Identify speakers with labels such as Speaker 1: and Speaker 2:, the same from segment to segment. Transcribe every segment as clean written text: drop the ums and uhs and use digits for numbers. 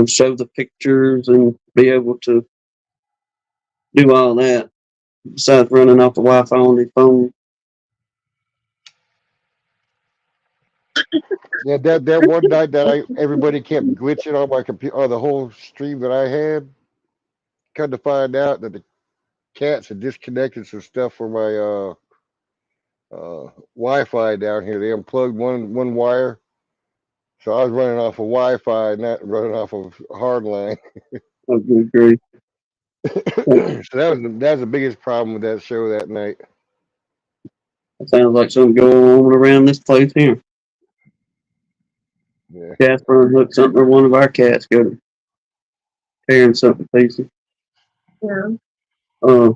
Speaker 1: show the pictures and be able to do all that besides running off the Wi-Fi on their phone.
Speaker 2: Yeah, that one night that everybody kept glitching on my computer, on the whole stream that I had. Come to find out that the cats had disconnected some stuff from my Wi-Fi down here. They unplugged one wire, so I was running off of Wi-Fi, not running off of hardline.
Speaker 1: I would agree.
Speaker 2: So that was the biggest problem with that show that night.
Speaker 1: It sounds like something going on around this place here.
Speaker 2: Yeah.
Speaker 1: Casper unhooked something, or one of our cats go to tearing something to pieces.
Speaker 3: Yeah.
Speaker 1: Uh,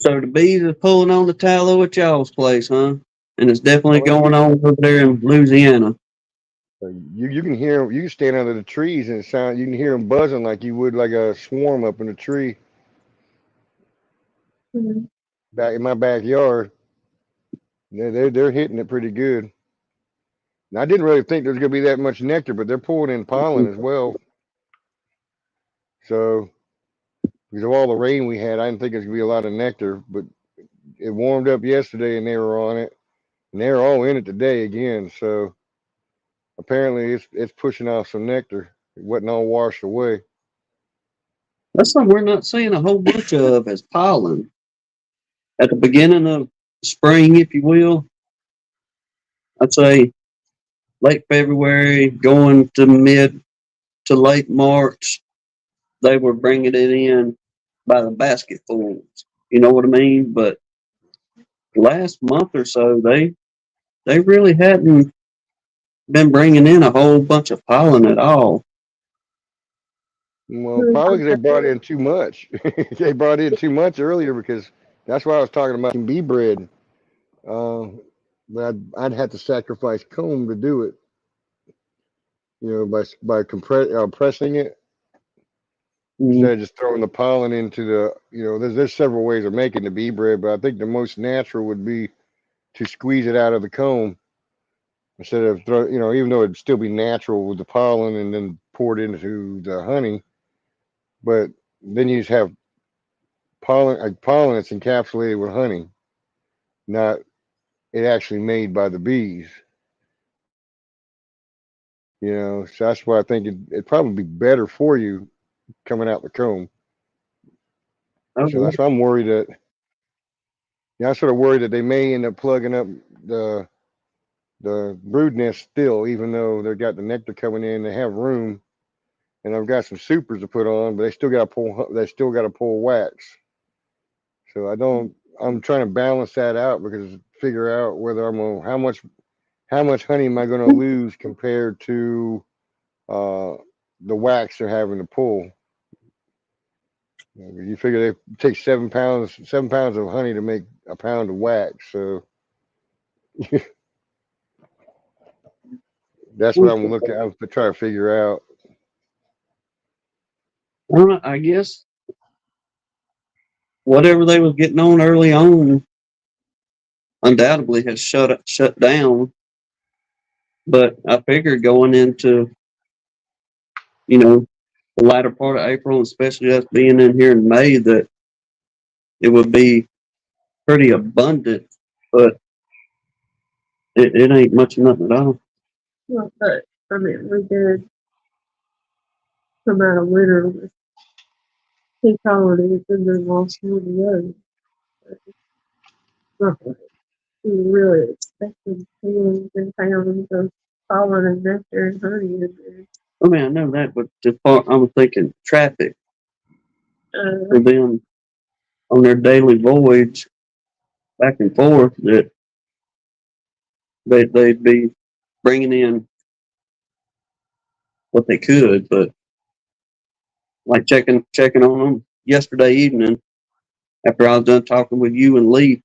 Speaker 1: so the bees is pulling on the tallow at y'all's place, huh? And it's definitely
Speaker 2: Oh, yeah.
Speaker 1: going on over there in Louisiana.
Speaker 2: You can hear, you can stand under the trees and sound, you can hear them buzzing like you would like a swarm up in a tree
Speaker 3: Mm-hmm.
Speaker 2: back in my backyard. They're hitting it pretty good. And I didn't really think there's gonna be that much nectar, but they're pulling in pollen as well. So because of all the rain we had, I didn't think there's gonna be a lot of nectar, but it warmed up yesterday and they were on it, and they're all in it today again. So apparently it's pushing off some nectar. It wasn't all washed away.
Speaker 1: That's something we're not seeing a whole bunch of as pollen. At the beginning of spring, if you will, I'd say late February, going to mid to late March, they were bringing it in by the basketfuls. You know what I mean? But last month or so, they really hadn't been bringing in a whole bunch of pollen at all.
Speaker 2: Well, probably 'cause they brought in too much. They brought in too much earlier because that's why I was talking about bee bread. Uh, but I'd have to sacrifice comb to do it. By pressing it
Speaker 1: Mm,
Speaker 2: instead of just throwing the pollen into the. There's several ways of making the bee bread, but I think the most natural would be to squeeze it out of the comb instead of even though it'd still be natural with the pollen and then pour it into the honey, but then you just have pollen that's encapsulated with honey, not it actually made by the bees. So that's why I think it'd probably be better for you coming out the comb. So
Speaker 1: okay.
Speaker 2: that's why I'm worried that. Yeah, I'm sort of worried that they may end up plugging up the brood nest still, even though they've got the nectar coming in. They have room, and I've got some supers to put on, but they still got to pull. They still got to pull wax. So I don't. I'm trying to balance that out because figure out whether I'm gonna how much honey am I going to lose compared to uh, the wax they're having to pull. You figure they take 7 pounds of honey to make a pound of wax. So that's what I'm looking. I'm trying to figure out.
Speaker 1: Well, I guess whatever they was getting on early on undoubtedly has shut down. But I figured going into the latter part of April, especially us being in here in May, that it would be pretty abundant. But it ain't much of nothing at all.
Speaker 3: Well, but I mean, we did come out of winter with pea colonies and then lost one of those. Not like we really expected pounds and pounds of pollen and nectar and honey in there.
Speaker 1: I mean, I know that, but I was thinking traffic for
Speaker 3: Uh,
Speaker 1: them on their daily voyage back and forth, that they'd be bringing in what they could. But like checking on them yesterday evening after I was done talking with you and Lee,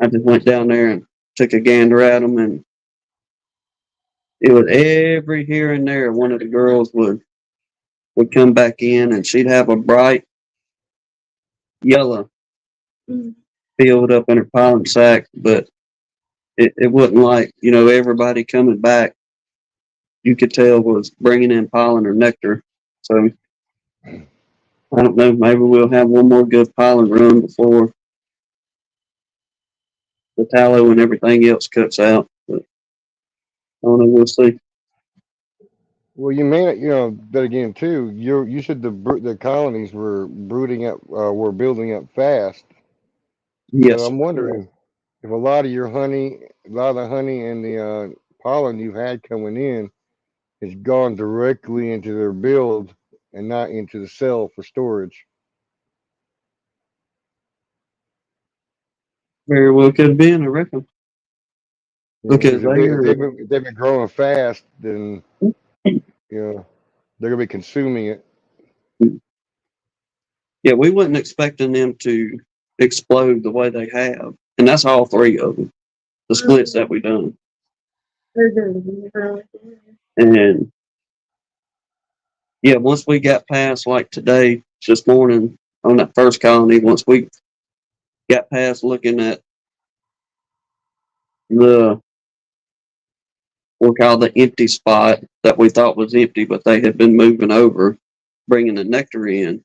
Speaker 1: I just went down there and took a gander at them, and it was every here and there one of the girls would come back in, and she'd have a bright yellow
Speaker 3: mm,
Speaker 1: filled up in her pollen sac, but it wasn't like everybody coming back you could tell was bringing in pollen or nectar. So I don't know. Maybe we'll have one more good pollen run before the tallow and everything else cuts out. But I don't know. We'll see.
Speaker 2: Well, you may, but again, too, you said the colonies were brooding up, were building up fast. So
Speaker 1: Yes.
Speaker 2: I'm wondering if a lot of your honey, a lot of the honey and the pollen you've had coming in has gone directly into their build and not into the cell for storage.
Speaker 1: Very well could have been, I reckon. Because
Speaker 2: Because if
Speaker 1: they are.
Speaker 2: if they've been growing fast, then they're gonna be consuming it.
Speaker 1: Yeah, we wasn't expecting them to explode the way they have. And that's all three of them, the splits that we done.
Speaker 3: They're doing really good.
Speaker 1: And yeah, once we got past like today, this morning on that first colony, once we got past looking at the we'll call the empty spot that we thought was empty, but they had been moving over, bringing the nectar in.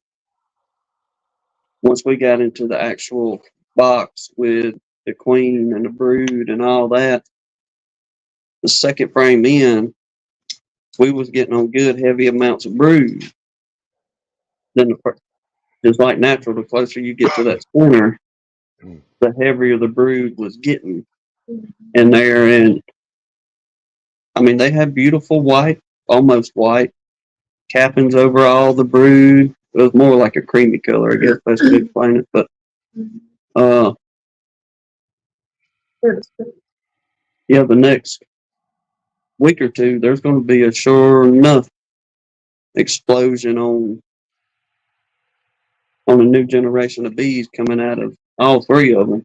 Speaker 1: Once we got into the actual box with the queen and the brood and all that, the second frame in, we was getting on good heavy amounts of brood. Then just like natural, the closer you get to that center, the heavier the brood was getting in there. And I mean, they had beautiful white, almost white cappings over all the brood. It was more like a creamy color, I guess best to explain it. But yeah, the next week or two, there's going to be a sure enough explosion on a new generation of bees coming out of all three of them.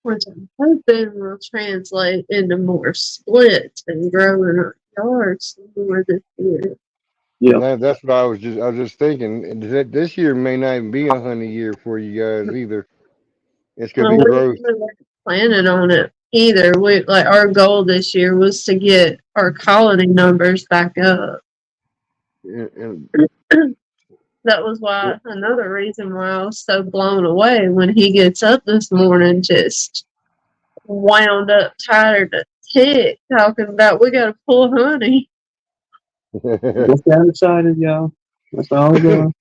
Speaker 3: Which I'm hoping will translate into more splits and growing our yards more this year.
Speaker 1: Yeah.
Speaker 2: That's what I was just thinking. And this year may not even be a honey year for you guys either. It's gonna be
Speaker 3: We
Speaker 2: growth.
Speaker 3: weren't planning on it either. We like our goal this year was to get our colony numbers back up.
Speaker 2: And
Speaker 3: That was why another reason why I was so blown away when he gets up this morning, just wound up, tired to tick, talking about we got to pull honey.
Speaker 1: Just got excited, y'all. That's all it was.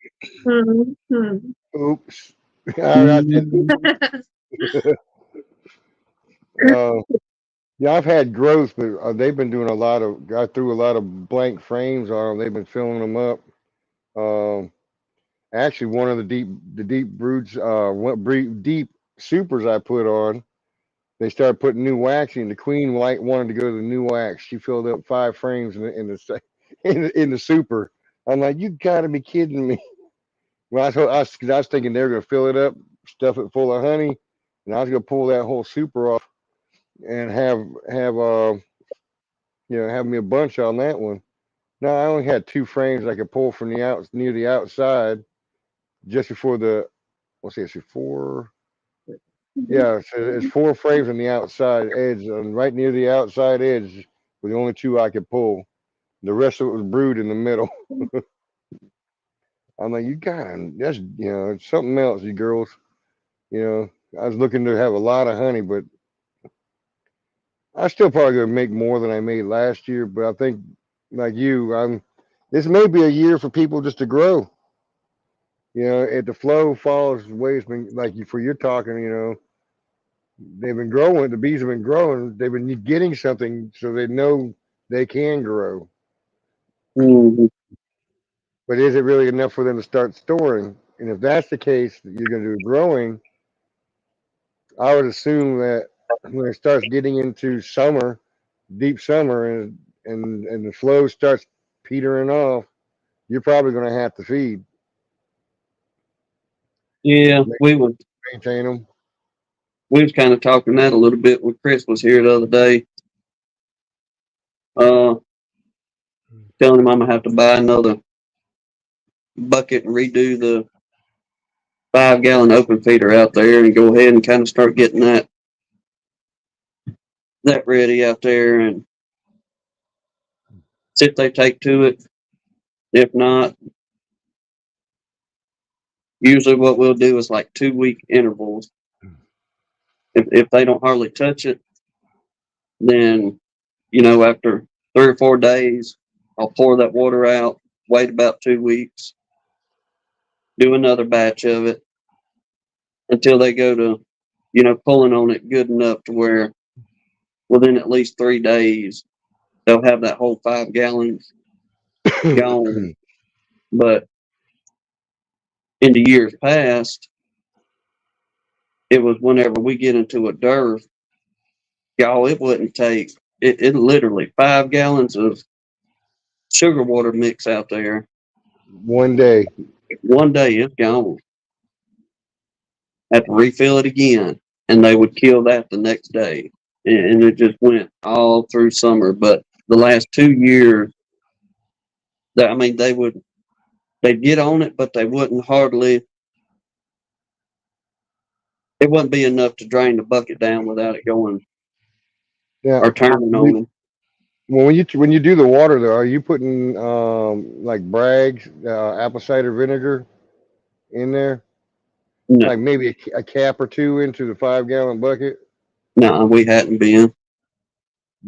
Speaker 3: Mhm.
Speaker 2: Oops. All right. Yeah, I've had growth, but they've been doing a lot of. I threw a lot of blank frames on them. They've been filling them up. Actually, one of the deep broods, deep supers I put on, they started putting new wax in. The queen wanted to go to the new wax. She filled up 5 frames in the super. I'm like, you gotta be kidding me. Well, I was thinking they were gonna fill it up, stuff it full of honey, and I was gonna pull that whole super off and have have me a bunch on that one. No, I only had 2 frames I could pull from near the outside, just before the let's see, it's 4. Yeah, so it's 4 frames on the outside edge, and right near the outside edge were the only 2 I could pull. The rest of it was brood in the middle. I'm like, that's it's something else, you girls. I was looking to have a lot of honey, but I still probably gonna make more than I made last year. But I think, like you, this may be a year for people just to grow. If the flow follows the way it's been, like for your talking, they've been growing. The bees have been growing. They've been getting something, so they know they can grow.
Speaker 1: Mm-hmm.
Speaker 2: But is it really enough for them to start storing? And if that's the case, that you're going to do growing, I would assume that when it starts getting into summer, deep summer, and the flow starts petering off, you're probably going to have to feed,
Speaker 1: Yeah, we was
Speaker 2: maintain them.
Speaker 1: kind of talking that a little bit when Chris was here the other day. Telling him I'm gonna have to buy another bucket and redo the 5-gallon open feeder out there and go ahead and kind of start getting that ready out there and see if they take to it. If not, usually what we'll do is like 2-week intervals. If they don't hardly touch it, then, after 3 or 4 days, I'll pour that water out, wait about 2 weeks, do another batch of it until they go to, pulling on it good enough to where within at least 3 days, they'll have that whole 5 gallons gone. But in the years past, it was whenever we get into a dearth, y'all, it wouldn't take it literally 5 gallons of sugar water mix out there.
Speaker 2: One day.
Speaker 1: One day it's gone. Have to refill it again, and they would kill that the next day, and it just went all through summer. But the last 2 years, they'd get on it, but they wouldn't hardly. It wouldn't be enough to drain the bucket down without it going
Speaker 2: Yeah.
Speaker 1: or turning on them.
Speaker 2: Well, when you do the water though, are you putting like Bragg's apple cider vinegar in there?
Speaker 1: No,
Speaker 2: Like maybe a cap or two into the 5-gallon bucket?
Speaker 1: no, we hadn't been.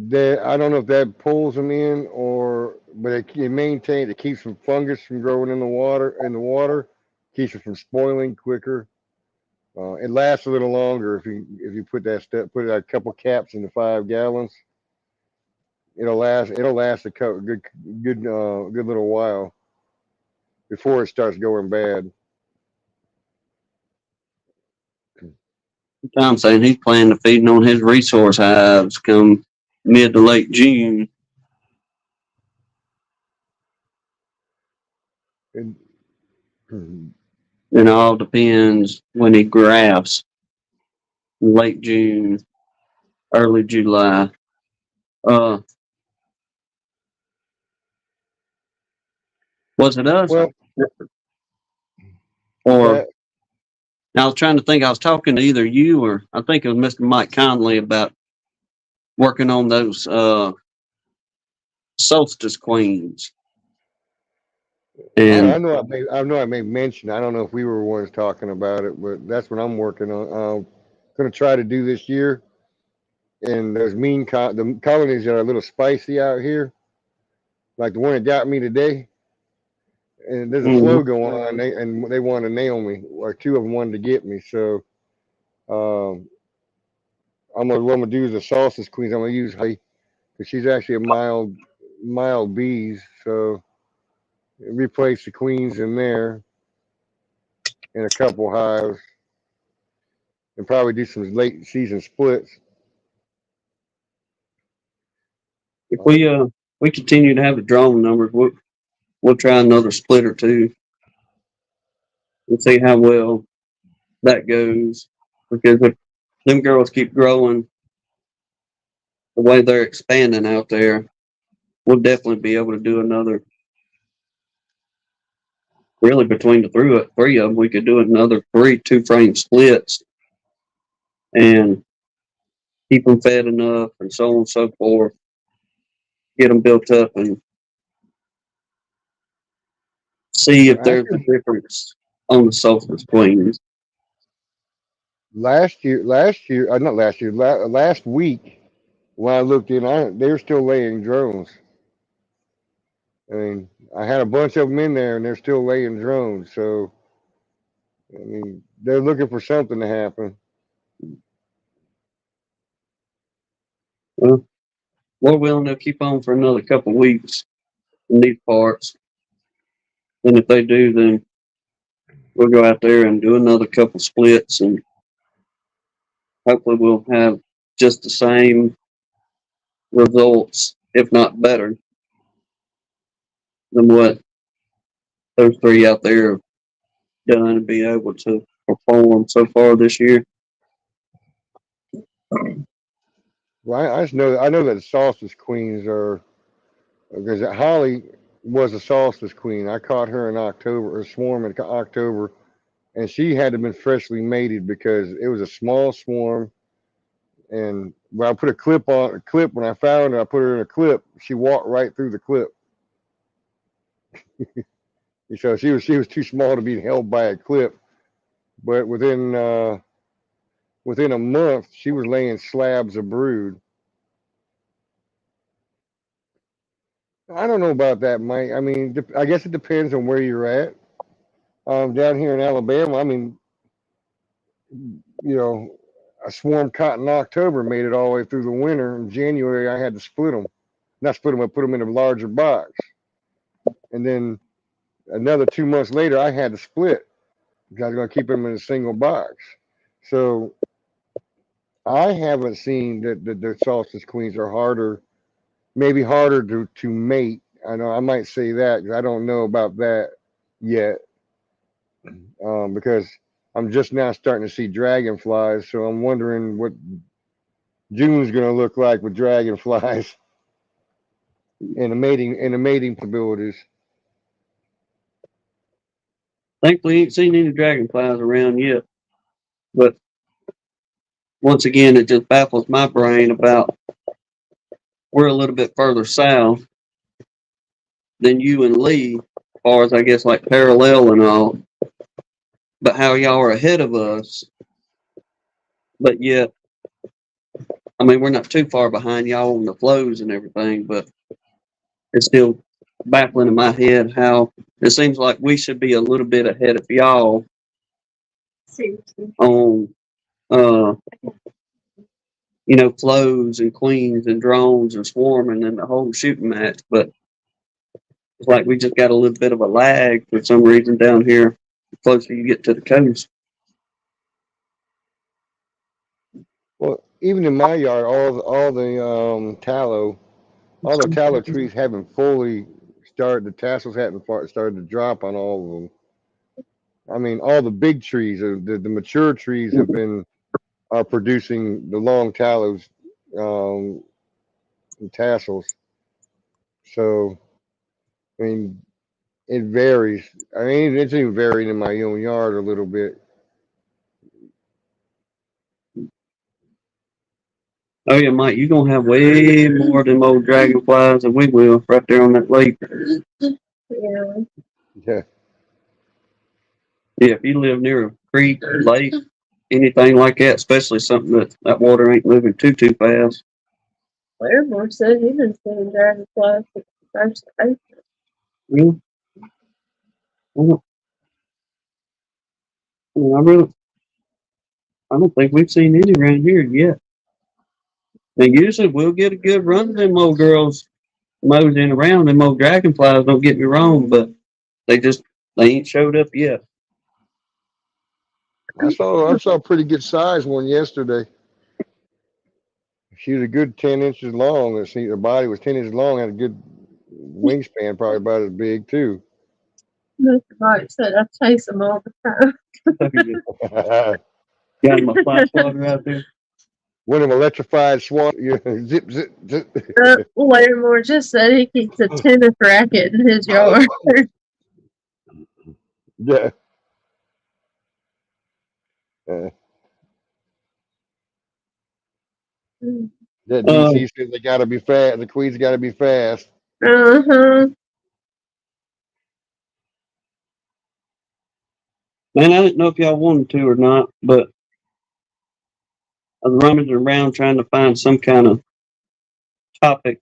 Speaker 2: That I don't know if that pulls them in but it keeps some fungus from growing in the water, keeps it from spoiling quicker. It lasts a little longer if you put a couple caps in the 5 gallons. It'll last a good little while before it starts going bad.
Speaker 1: Tom saying he's planning to feeding on his resource hives come mid to late June.
Speaker 2: And,
Speaker 1: It all depends when he grafts. Late June, early July. Was it us?
Speaker 2: well,
Speaker 1: Or
Speaker 2: that,
Speaker 1: I was trying to think. I was talking to either you or I think it was Mr. Mike Conley about working on those solstice queens. And
Speaker 2: I know I made mention. I don't know if we were ones talking about it, but that's what I'm working on. I'm going to try to do this year. And those the colonies that are a little spicy out here, like the one that got me today. And there's a flow going on, and they wanted to nail me, or 2 of them wanted to get me. So what I'm gonna do is the solstice queens. I'm gonna use honey because she's actually a mild bees. So replace the queens in there in a couple hives, and probably do some late season splits.
Speaker 1: if we continue to have the drone numbers, we'll try another split or 2 and see how well that goes. Because if them girls keep growing the way they're expanding out there, we'll definitely be able to do another. Really, between the 3 of them, we could do another 3 2-frame splits and keep them fed enough and so on and so forth. Get them built up and see if there's a difference on the solstice queens.
Speaker 2: Last week when I looked in, they were still laying drones. I mean, I had a bunch of them in there, and they're still laying drones. So, I mean, they're looking for something to happen.
Speaker 1: Well, we're willing to keep on for another couple of weeks in these parts. And if they do, then we'll go out there and do another couple splits, and hopefully we'll have just the same results, if not better, than what those 3 out there have done and be able to perform so far this year.
Speaker 2: Well, I know that the solstice queens are, because Holly was a solstice queen. I caught her in October, or swarm in October, and she had to have been freshly mated because it was a small swarm. And when I put a clip when I found her, I put her in a clip. She walked right through the clip. So she was too small to be held by a clip. But within a month, she was laying slabs of brood. I don't know about that, Mike. I mean, I guess it depends on where you're at. Down here in Alabama, I mean, you know, a swarm caught in October made it all the way through the winter. In January, I had to split them. Not split them, I put them in a larger box. And then another 2 months later, I had to split because I was going to keep them in a single box. So I haven't seen that the sausage queens are harder, maybe harder to mate. I know I might say that because I don't know about that yet, because I'm just now starting to see dragonflies. So I'm wondering what June's going to look like with dragonflies and the mating possibilities.
Speaker 1: Thankfully, ain't seen any dragonflies around yet. But once again, it just baffles my brain about we're a little bit further south than you and Lee, as far as I guess like parallel and all. But how y'all are ahead of us, but yet, I mean, we're not too far behind y'all on the flows and everything, but it's still baffling in my head how it seems like we should be a little bit ahead of y'all
Speaker 3: Seriously.
Speaker 1: on, flows and queens and drones and swarming and the whole shooting match, but it's like we just got a little bit of a lag for some reason down here the closer you get to the coast.
Speaker 2: Well, even in my yard, all the tallow trees haven't fully started. The tassels haven't started to drop on all of them. I mean, all the big trees, the mature trees are producing the long tallows, and tassels. So, I mean, it varies. I mean, it's even varied in my own yard a little bit.
Speaker 1: Oh yeah, Mike, you're gonna have way more of them old dragonflies than we will right there on that lake.
Speaker 3: Yeah.
Speaker 2: Yeah.
Speaker 1: Yeah, if you live near a creek, lake, anything like that, especially something that water ain't moving too fast.
Speaker 3: Claremore said he's been seeing dragonflies since the first of April.
Speaker 1: Yeah. Well, I don't think we've seen any around here yet. And usually we'll get a good run of them old girls moseying around. Them old dragonflies, don't get me wrong, but they ain't showed up yet.
Speaker 2: I saw a pretty good size one yesterday. She was a good 10 inches long. Her body was 10 inches long, had a good wingspan, probably about as big too.
Speaker 3: Mr. Mike said I chase them all the time.
Speaker 1: Got my fly swatter out there.
Speaker 2: One of them electrified swat. Zip, zip, zip.
Speaker 3: Claremore just said he keeps a tennis racket in his yard.
Speaker 2: Yeah. That DC says they gotta be fast. The queens gotta be fast.
Speaker 3: Uh-huh.
Speaker 1: Man, I didn't know if y'all wanted to or not, but I was rummaging around trying to find some kind of topic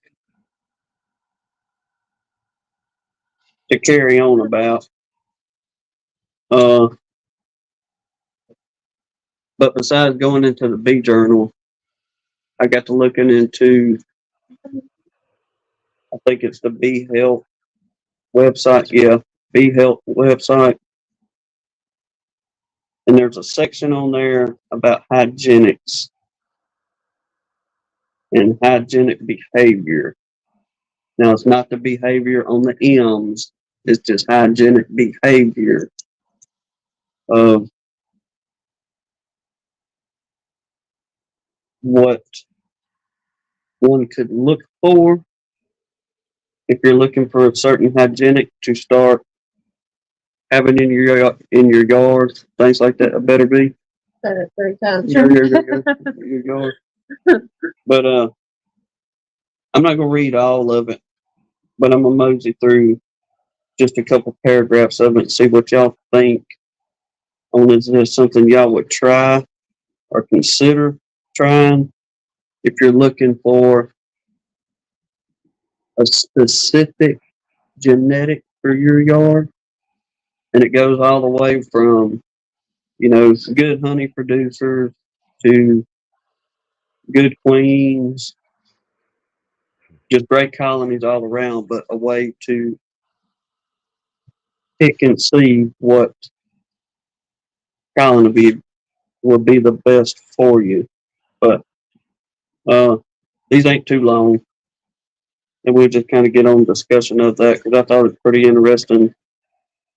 Speaker 1: to carry on about. But besides going into the Bee Journal, I got to looking into, I think it's the Bee Health website. Yeah, Bee Health website. And there's a section on there about hygienics and hygienic behavior. Now, it's not the behavior on the M's, it's just hygienic behavior of what one could look for if you're looking for a certain hygienic to start having in your yard, things like that. Better be
Speaker 3: Said it 3 times.
Speaker 1: your yard. But I'm not gonna read all of it, but I'm gonna mosey through just a couple paragraphs of it and see what y'all think on is this something y'all would try or consider trying if you're looking for a specific genetic for your yard. And it goes all the way from, good honey producers to good queens, just great colonies all around, but a way to pick and see what colony will be the best for you. But these ain't too long, and we'll just kind of get on discussion of that because I thought it was pretty interesting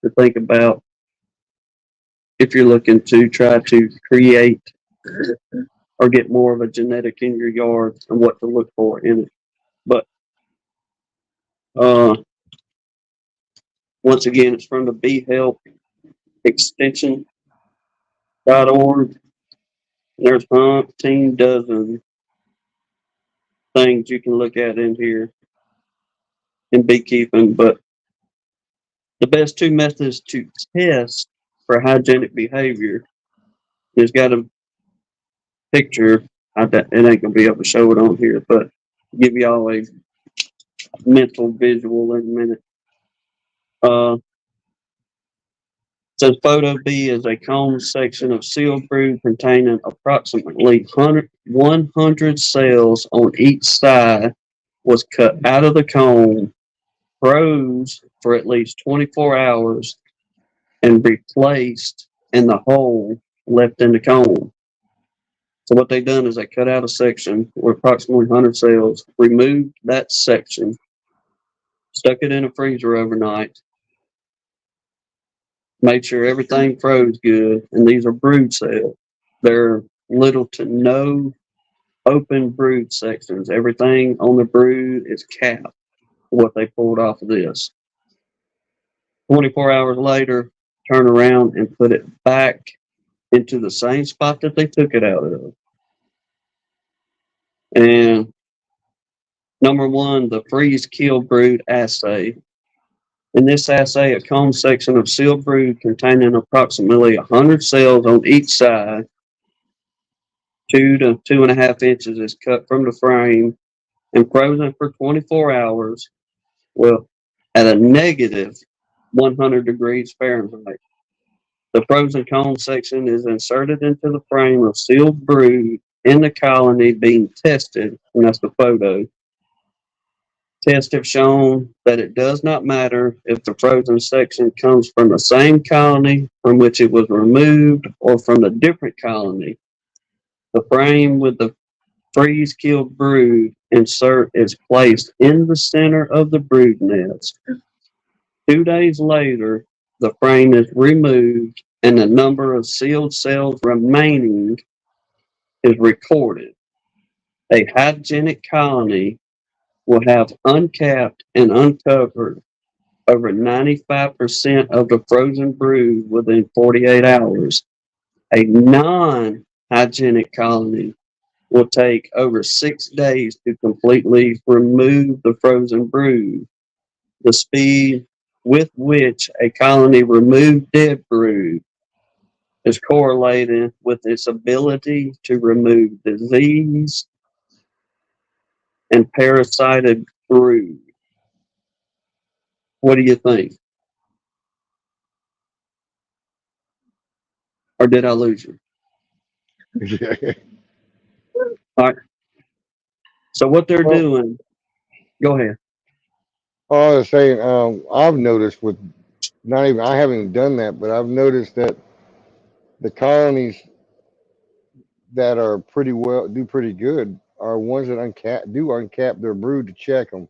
Speaker 1: to think about if you're looking to try to create or get more of a genetic in your yard and what to look for in it. But once again, it's from the beehelpextension.org. There's umpteen dozen things you can look at in here in beekeeping, but the best two methods to test for hygienic behavior is got a picture. It ain't gonna be able to show it on here, but give y'all a mental visual in a minute. Says photo B is a cone section of sealed brood containing approximately 100 cells on each side was cut out of the cone, froze for at least 24 hours, and replaced in the hole left in the cone. So what they done is they cut out a section with approximately 100 cells, removed that section, stuck it in a freezer overnight, made sure everything froze good, and these are brood cells. They're little to no open brood sections. Everything on the brood is capped, what they pulled off of this. 24 hours later, turn around and put it back into the same spot that they took it out of. And number one, the freeze kill brood assay. In this assay, a cone section of sealed brood containing approximately 100 cells on each side, 2 to 2.5 inches, is cut from the frame and frozen for 24 hours, well, at a negative 100 degrees Fahrenheit. The frozen cone section is inserted into the frame of sealed brood in the colony being tested, and that's the photo. Tests have shown that it does not matter if the frozen section comes from the same colony from which it was removed or from a different colony. The frame with the freeze-killed brood insert is placed in the center of the brood nest. 2 days later, the frame is removed and the number of sealed cells remaining is recorded. A hygienic colony will have uncapped and uncovered over 95% of the frozen brood within 48 hours. A non-hygienic colony will take over 6 days to completely remove the frozen brood. The speed with which a colony removed dead brood is correlated with its ability to remove disease and parasited brood. What do you think? Or did I lose you? All right. So what they're doing, go ahead.
Speaker 2: I was saying, I've noticed with I haven't done that, but I've noticed that the colonies that are do pretty good are ones that uncap their brood to check them.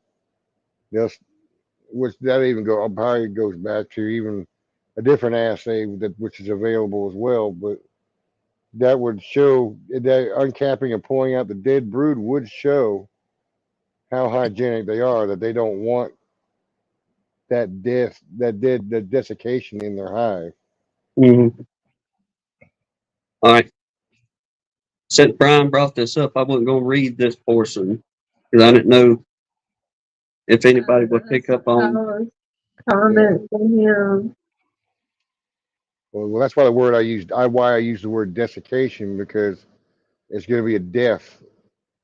Speaker 2: Which that even probably goes back to even a different assay which is available as well, but that would show that uncapping and pulling out the dead brood would show how hygienic they are, that they don't want that desiccation in their hive.
Speaker 1: Mm-hmm. All right. Since Brian brought this up, I wasn't going to read this portion because I didn't know if anybody would pick up on.
Speaker 3: comment from him.
Speaker 2: Well, that's why the word why I use the word desiccation, because it's going to be a death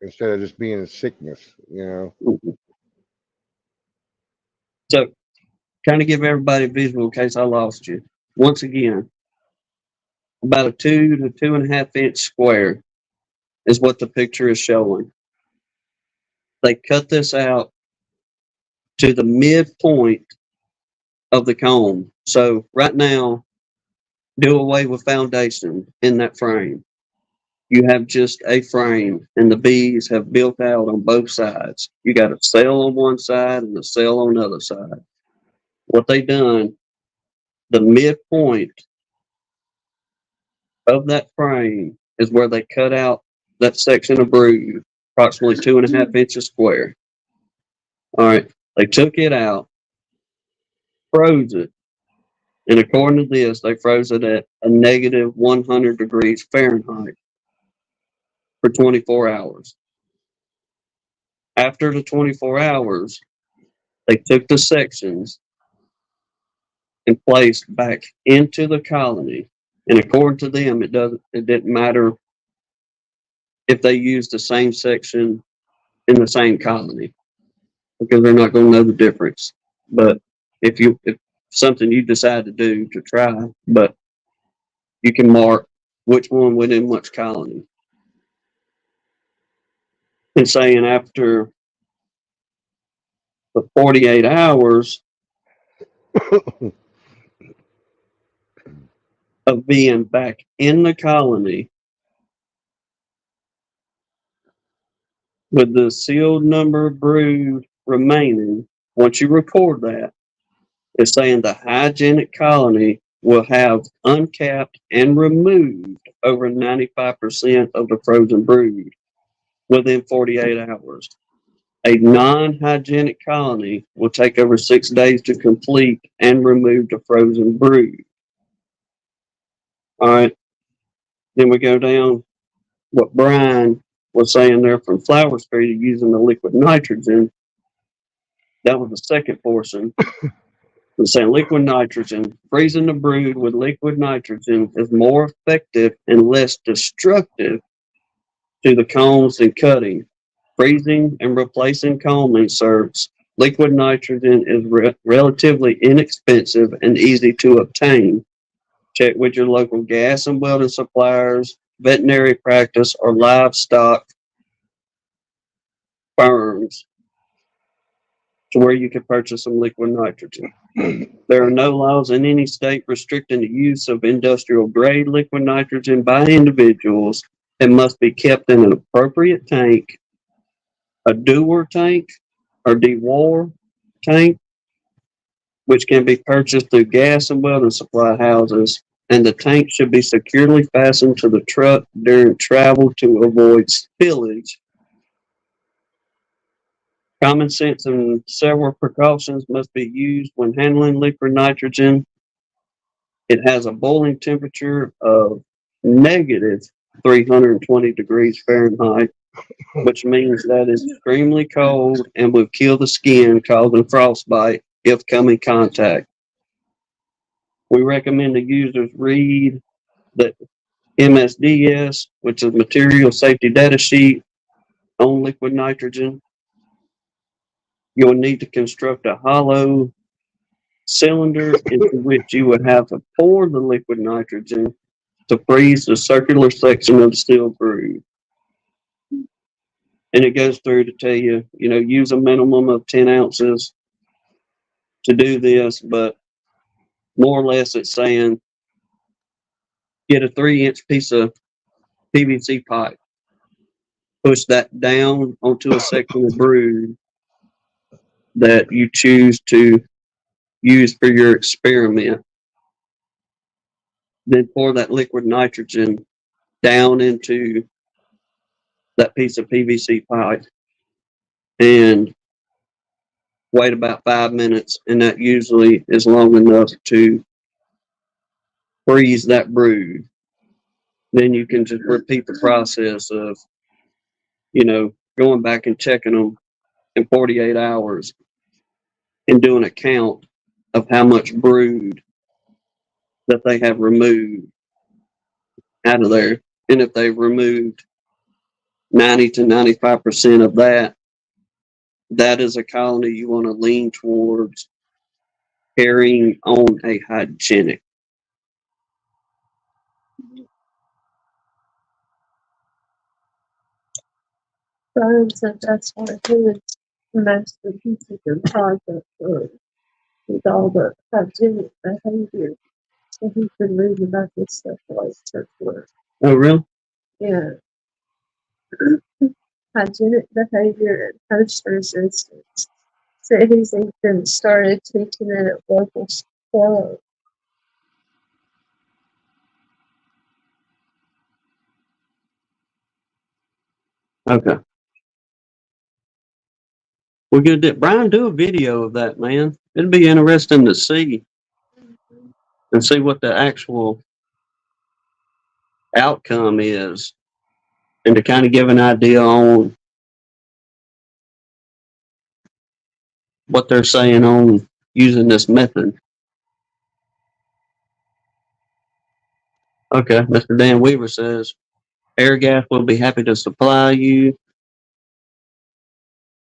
Speaker 2: instead of just being a sickness, you know.
Speaker 1: So, kind of give everybody a visual in case I lost you. Once again, about a 2 to 2.5 inch square is what the picture is showing. They cut this out to the midpoint of the comb. So right now, do away with foundation in that frame. You have just a frame, and the bees have built out on both sides. You got a cell on one side and a cell on the other side. What they done, the midpoint of that frame is where they cut out that section of brood, approximately 2.5 inches square. All right, they took it out, froze it, and according to this, they froze it at a negative 100 degrees Fahrenheit for 24 hours. After the 24 hours, they took the sections and placed back into the colony. And according to them, it didn't matter if they used the same section in the same colony, because they're not going to know the difference. But if something you decide to do to try, but you can mark which one went in which colony. And saying after the 48 hours of being back in the colony with the sealed number of brood remaining, once you record that, it's saying the hygienic colony will have uncapped and removed over 95% of the frozen brood within 48 hours. A non-hygienic colony will take over 6 days to complete and remove the frozen brood. All right. Then we go down what Brian was saying there from Flower Street using the liquid nitrogen. That was the second portion. We're saying liquid nitrogen, freezing the brood with liquid nitrogen is more effective and less destructive to the combs than cutting. Freezing and replacing comb inserts, liquid nitrogen is relatively inexpensive and easy to obtain. Check with your local gas and welding suppliers, veterinary practice, or livestock firms to where you can purchase some liquid nitrogen. There are no laws in any state restricting the use of industrial grade liquid nitrogen by individuals. It must be kept in an appropriate tank, a Dewar tank or Dewar tank, which can be purchased through gas and welding supply houses, and the tank should be securely fastened to the truck during travel to avoid spillage. Common sense and several precautions must be used when handling liquid nitrogen. It has a boiling temperature of negative 320 degrees Fahrenheit, which means that it's extremely cold and will kill the skin, causing frostbite if come in contact. We recommend the users read the MSDS, which is Material Safety Data Sheet on liquid nitrogen. You'll need to construct a hollow cylinder into which you would have to pour the liquid nitrogen to freeze the circular section of the sealed brood. And it goes through to tell you, use a minimum of 10 ounces to do this, but more or less it's saying get a 3-inch piece of PVC pipe, push that down onto a section of brood that you choose to use for your experiment. Then pour that liquid nitrogen down into that piece of PVC pipe and wait about 5 minutes, and that usually is long enough to freeze that brood. Then you can just repeat the process of, going back and checking them in 48 hours and doing a count of how much brood that they have removed out of there. And if they've removed 90 to 95% of that, that is a colony you want to lean towards carrying on a hygienic.
Speaker 3: Brian said that's why his masterpiece and project was with all the hygienic behavior. So he's been reading about this stuff like church work.
Speaker 1: Oh, really?
Speaker 3: Yeah. Hygienic behavior and host resistance. So he's even started teaching it at local clubs.
Speaker 1: Okay. We're going to Brian, do a video of that, man. It'd be interesting to see and see what the actual outcome is and to kind of give an idea on what they're saying on using this method. Okay, Mr. Dan Weaver says, Airgas will be happy to supply you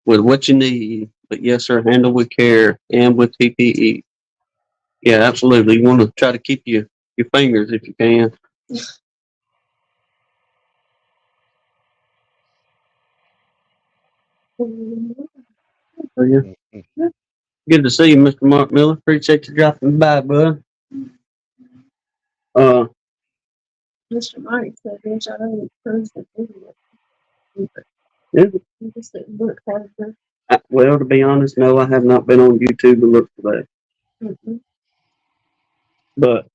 Speaker 1: with what you need, but yes, sir, handle with care and with PPE. Yeah, absolutely. You want to try to keep your fingers if you can. Oh, yeah. Good to see you, Mr. Mark Miller. Appreciate you dropping by, bud.
Speaker 3: Mr. Mike said there's already proves the video.
Speaker 1: Yeah.
Speaker 3: You just didn't look hard enough.
Speaker 1: Well, to be honest, no, I have not been on YouTube to look for that.
Speaker 3: Mm-hmm.
Speaker 1: But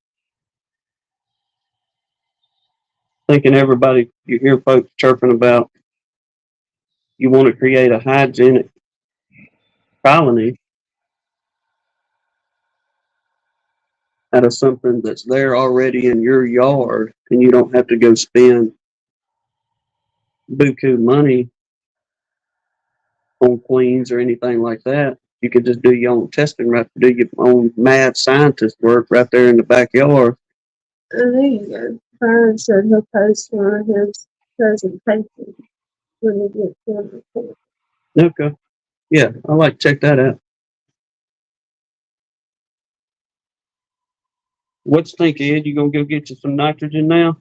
Speaker 1: thinking everybody, you hear folks chirping about you want to create a hygienic colony out of something that's there already in your yard, and you don't have to go spend buku money on queens or anything like that. You could just do your own testing, right? Do your own mad scientist work right there in the backyard.
Speaker 3: There you go. Brian said he'll post one of his presentations when he gets done with it.
Speaker 1: Okay. Yeah, I like to check that out. What you think, Ed? You gonna go get you some nitrogen now?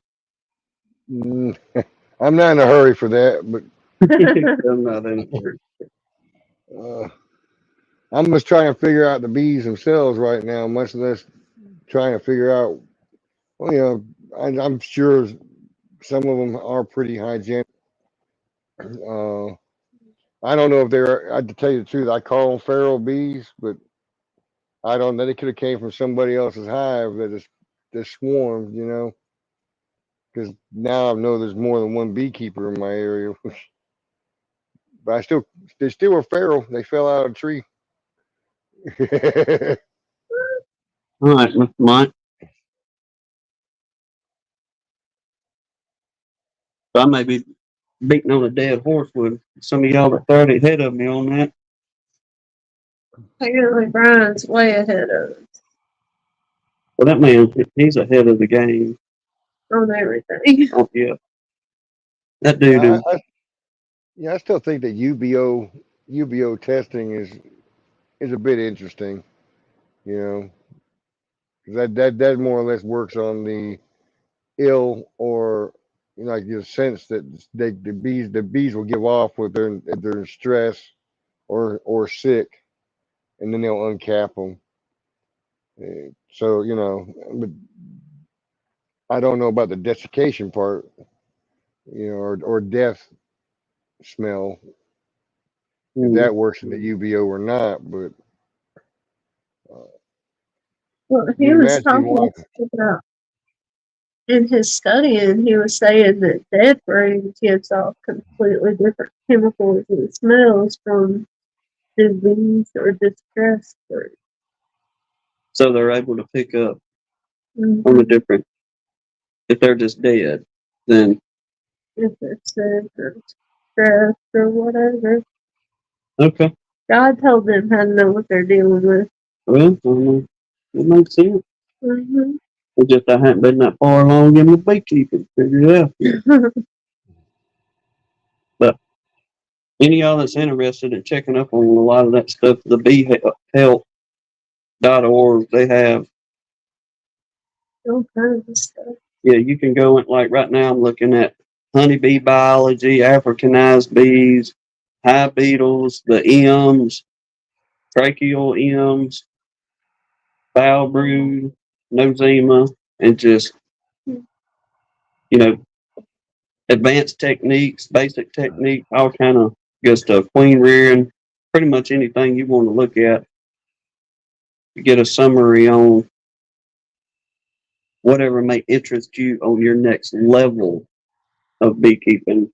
Speaker 2: I'm not in a hurry for that, but
Speaker 1: I'm not in a hurry.
Speaker 2: I'm just trying to figure out the bees themselves right now, much less trying to figure out. Well, you know, I'm sure some of them are pretty hygienic. I don't know if they're. I to tell you the truth, I call them feral bees, but I don't know. They could have came from somebody else's hive that swarmed, you know. Because now I know there's more than one beekeeper in my area. But they still were feral. They fell out of a tree.
Speaker 1: All right, Mr. Mike. So I may be beating on a dead horse with some of y'all that 30 ahead of me on that.
Speaker 3: Apparently Brian's way ahead of us
Speaker 1: Well, that man, he's ahead of the game.
Speaker 3: on everything.
Speaker 1: Oh, yeah. That dude is.
Speaker 2: I still think that UBO testing is a bit interesting, you know, 'cause that more or less works on the ill or like the sense that the bees will give off if they're in stress or sick, and then they'll uncap them. So but I don't know about the desiccation part, or death smell, if that works in the UBO or not. But
Speaker 3: Well, he
Speaker 2: you
Speaker 3: was
Speaker 2: imagine
Speaker 3: talking about in his study, and he was saying that dead brood gives off completely different chemicals and smells from disease or distress brood.
Speaker 1: So they're able to pick up
Speaker 3: Mm-hmm.
Speaker 1: on the different, if they're just dead, then.
Speaker 3: If it's sick or stressed or whatever.
Speaker 1: Okay.
Speaker 3: God told them how to know what they're dealing with.
Speaker 1: Well, it makes sense.
Speaker 3: Mhm.
Speaker 1: It's just I haven't been that far along in the beekeeping. Figure it out. But any of y'all that's interested in checking up on a lot of that stuff, the beehealth.org, they have,
Speaker 3: All kinds of stuff.
Speaker 1: yeah, you can go in, like right now I'm looking at honeybee biology, Africanized bees, hive beetles, the ems, tracheal ems, foul brood, nosema, and just, you know, advanced techniques, basic techniques, all kind of good stuff. Queen rearing, pretty much anything you want to look at to get a summary on whatever may interest you on your next level of beekeeping.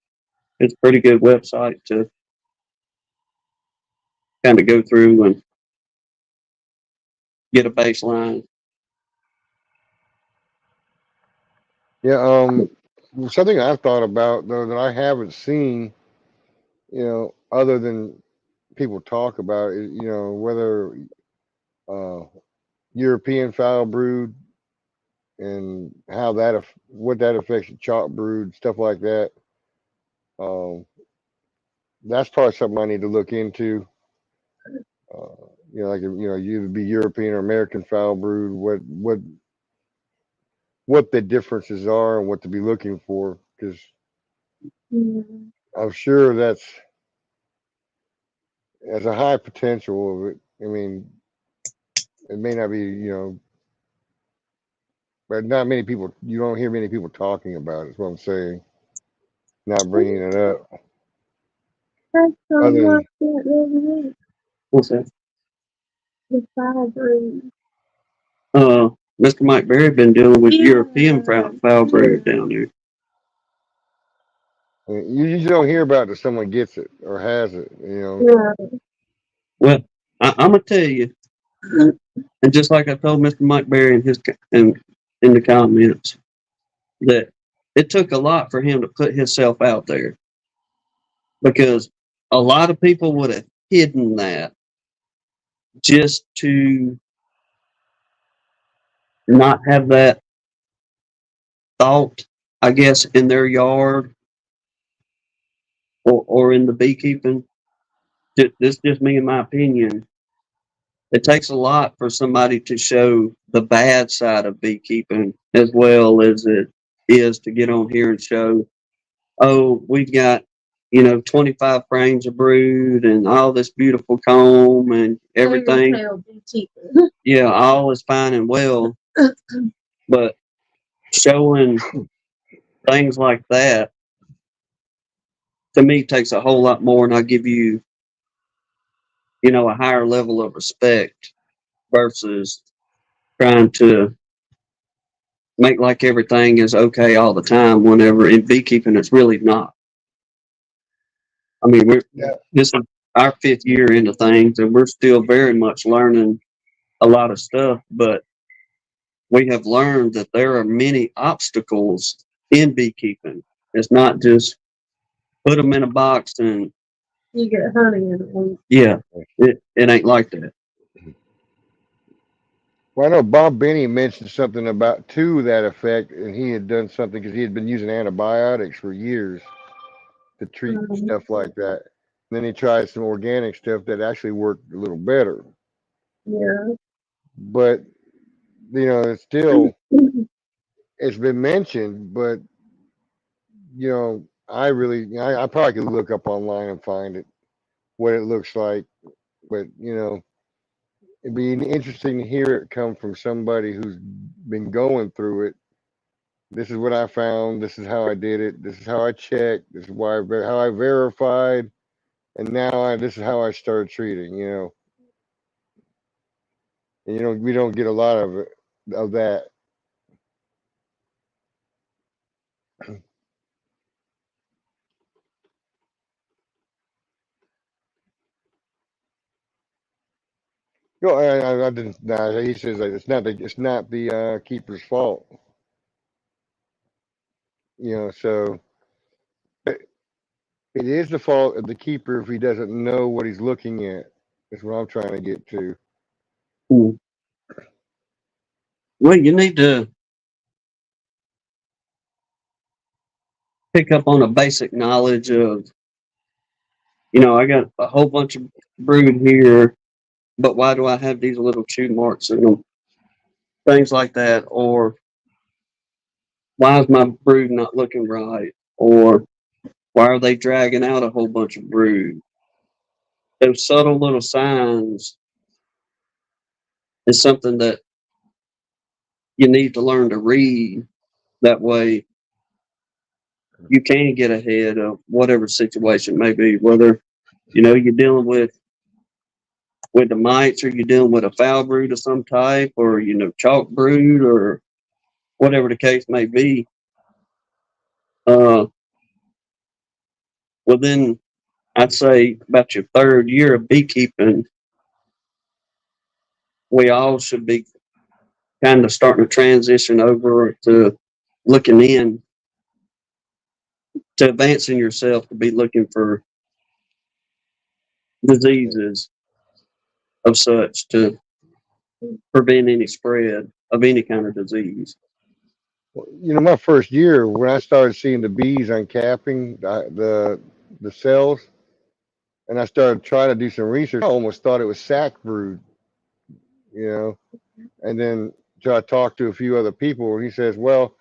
Speaker 1: It's a pretty good website to kind of go through and get a baseline.
Speaker 2: Yeah, something I've thought about though that I haven't seen, other than people talk about it, whether uh, European foul brood and how what that affects the chalk brood, stuff like that. Um, that's probably something I need to look into. Like either be European or American foul brood, what the differences are and what to be looking for, because
Speaker 3: Mhm.
Speaker 2: I'm sure that's a high potential of it. I mean, it may not be, but not many people. You don't hear many people talking about it. Is what I'm saying. Not bringing it up.
Speaker 3: That's so
Speaker 2: Other
Speaker 3: much
Speaker 2: than
Speaker 3: that resonates
Speaker 1: What's that?
Speaker 3: with vibrate.
Speaker 1: Mr. Mike Berry been dealing with
Speaker 3: Yeah.
Speaker 1: European foul brood down there.
Speaker 2: you usually don't hear about it till someone gets it or has it.
Speaker 3: Yeah.
Speaker 1: Well, I'm gonna tell you, and just like I told Mr. Mike Berry in the comments, that it took a lot for him to put himself out there, because a lot of people would have hidden that just to not have that thought, I guess, in their yard or in the beekeeping. This is just me in my opinion. It takes a lot for somebody to show the bad side of beekeeping as well as it is to get on here and show, oh, we've got, 25 frames of brood and all this beautiful comb and everything. Yeah, all is fine and well. But showing things like that, to me, takes a whole lot more, and I give you, a higher level of respect versus trying to make like everything is okay all the time whenever in beekeeping it's really not. I mean, this is our 5th year into things and we're still very much learning a lot of stuff, but we have learned that there are many obstacles in beekeeping. It's not just put them in a box and
Speaker 3: You get honey in it.
Speaker 1: yeah, it ain't like that.
Speaker 2: Well, I know Bob Benny mentioned something about to that effect, and he had done something because he had been using antibiotics for years to treat stuff like that. And then he tried some organic stuff that actually worked a little better.
Speaker 3: Yeah.
Speaker 2: But it's still it's been mentioned, but I probably could look up online and find it what it looks like. But it'd be interesting to hear it come from somebody who's been going through it. This is what I found. This is how I did it. This is how I checked. This is how I verified. And now this is how I started treating. And we don't get a lot of that. I didn't. Nah, he says like it's not the keeper's fault. So it is the fault of the keeper if he doesn't know what he's looking at. That's what I'm trying to get to.
Speaker 1: Well, you need to pick up on a basic knowledge of, I got a whole bunch of brood here, but why do I have these little chew marks in them? Things like that. Or why is my brood not looking right? Or why are they dragging out a whole bunch of brood? Those subtle little signs is something that you need to learn to read. That way you can get ahead of whatever situation may be, whether, you're dealing with the mites, or you're dealing with a foul brood of some type, or, chalk brood, or whatever the case may be. Within, I'd say, about your third year of beekeeping, we all should be kind of starting to transition over to looking in, to advancing yourself, to be looking for diseases of such, to prevent any spread of any kind of disease.
Speaker 2: My first year when I started seeing the bees uncapping the cells, and I started trying to do some research, I almost thought it was sac brood, and then so I talked to a few other people, and he says, well,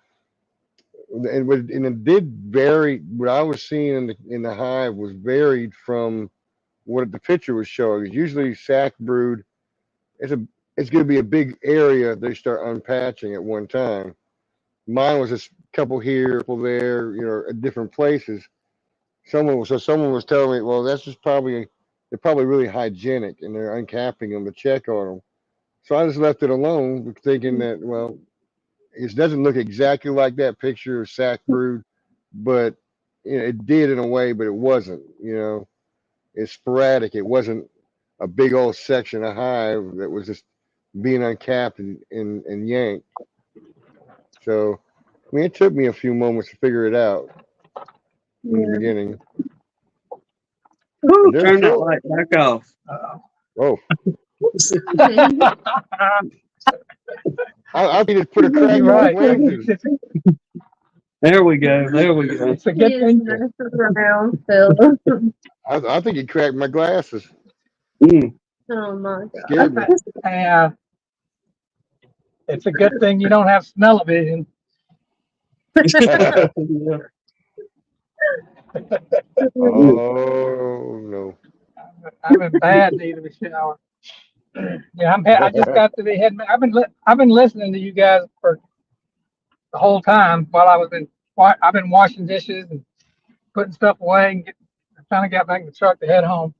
Speaker 2: and it did vary. What I was seeing in the hive was varied from what the picture was showing. Usually sac brood, it's going to be a big area they start unpatching at one time. Mine was a couple here, a couple there, at different places. Someone was telling me, well, that's just they're probably really hygienic and they're uncapping them to check on them. So I just left it alone, thinking that, well, it doesn't look exactly like that picture of sac brood, but it did in a way, but it wasn't. It's sporadic. It wasn't a big old section of hive that was just being uncapped and yanked. So, it took me a few moments to figure it out in the beginning.
Speaker 1: Ooh, turn that light back off.
Speaker 2: Oh, I need to put a crack in my glasses.
Speaker 1: There we go. There we go.
Speaker 4: It's a good thing.
Speaker 3: Around, Phil.
Speaker 2: I think he cracked my glasses.
Speaker 1: Mm.
Speaker 3: Oh my god.
Speaker 2: Scared me.
Speaker 4: It's a good thing you don't have smell-o-vision.
Speaker 2: Oh no.
Speaker 4: I've been bad to either shower. Yeah, I just got to the head. I've been listening to you guys for the whole time while I've been washing dishes and putting stuff away and trying to get back in the truck to head home.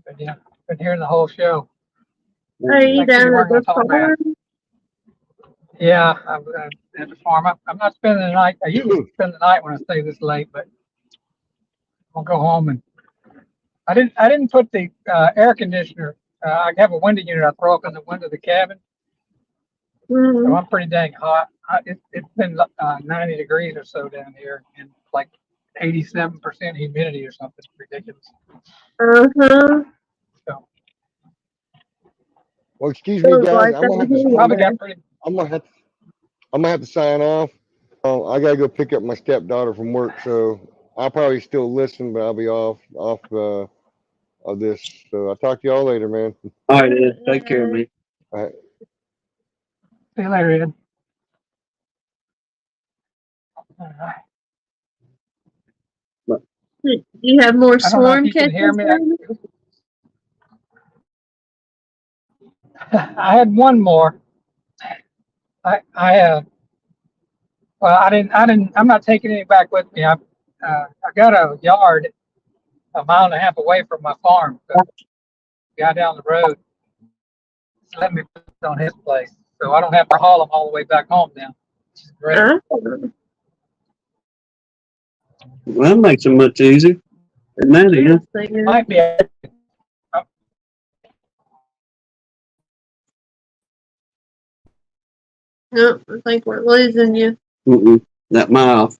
Speaker 4: But yeah, been hearing the whole show.
Speaker 3: Are you down at the farm?
Speaker 4: Yeah, I'm at the farm. I'm not spending the night. I usually spend the night when I stay this late, but I'll go home and I didn't put the air conditioner. I have a window unit I throw up in the window of the cabin, so I'm pretty dang hot. It's been 90 degrees or so down here, and like 87% humidity or something ridiculous.
Speaker 3: Uh-huh.
Speaker 4: So,
Speaker 2: Well, excuse me, guys. I'm gonna have to sign off. I gotta go pick up my stepdaughter from work, so I'll probably still listen, but I'll be off of this. So I'll talk to y'all later, man.
Speaker 1: All right, Ed. Take care of me.
Speaker 2: All right.
Speaker 4: see you later, Ed. All right.
Speaker 3: You have more
Speaker 4: I don't know if
Speaker 3: swarm
Speaker 4: you can hear
Speaker 3: catchers?
Speaker 4: me. I had one more. I'm not taking any back with me. I got a yard a mile and a half away from my farm. The guy down the road let me put it on his place, so I don't have to haul them all the way back home now. Which is great.
Speaker 1: Well, that makes it much easier. Isn't that it?
Speaker 4: Might be.
Speaker 3: No, I think we're losing you.
Speaker 1: That mouth.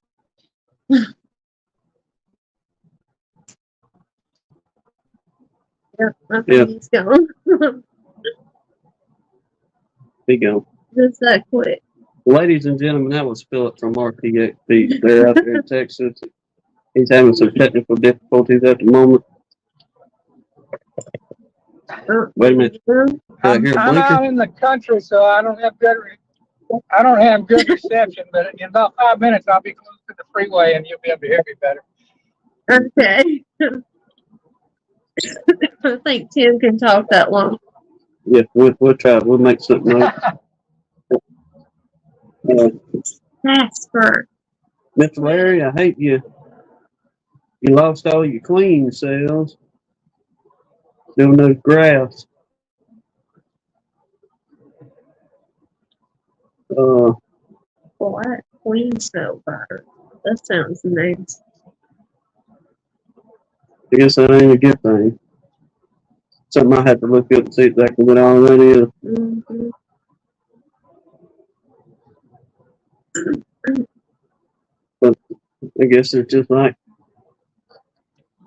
Speaker 3: Yep, I think he's gone.
Speaker 1: He go.
Speaker 3: Just that quick.
Speaker 1: Ladies and gentlemen, that was Philip from RTXP. They're out there in Texas. He's having some technical difficulties at the moment. Wait a minute.
Speaker 4: I'm
Speaker 1: Here,
Speaker 4: out
Speaker 1: blinker.
Speaker 4: in the country, so I don't have good reception, but in about 5 minutes, I'll be close to the freeway and you'll be able to hear me better.
Speaker 3: Okay. I think Tim can talk that long.
Speaker 1: Yeah, we'll try. We'll make something up.
Speaker 3: Casper.
Speaker 1: Mr. Larry, I hate you. You lost all your queen cells doing those graphs.
Speaker 3: Black queen cell virus. That sounds nice.
Speaker 1: I guess that ain't a good thing. Something I have to look up and see exactly what all that is.
Speaker 3: Mm-hmm.
Speaker 1: But I guess it's just like,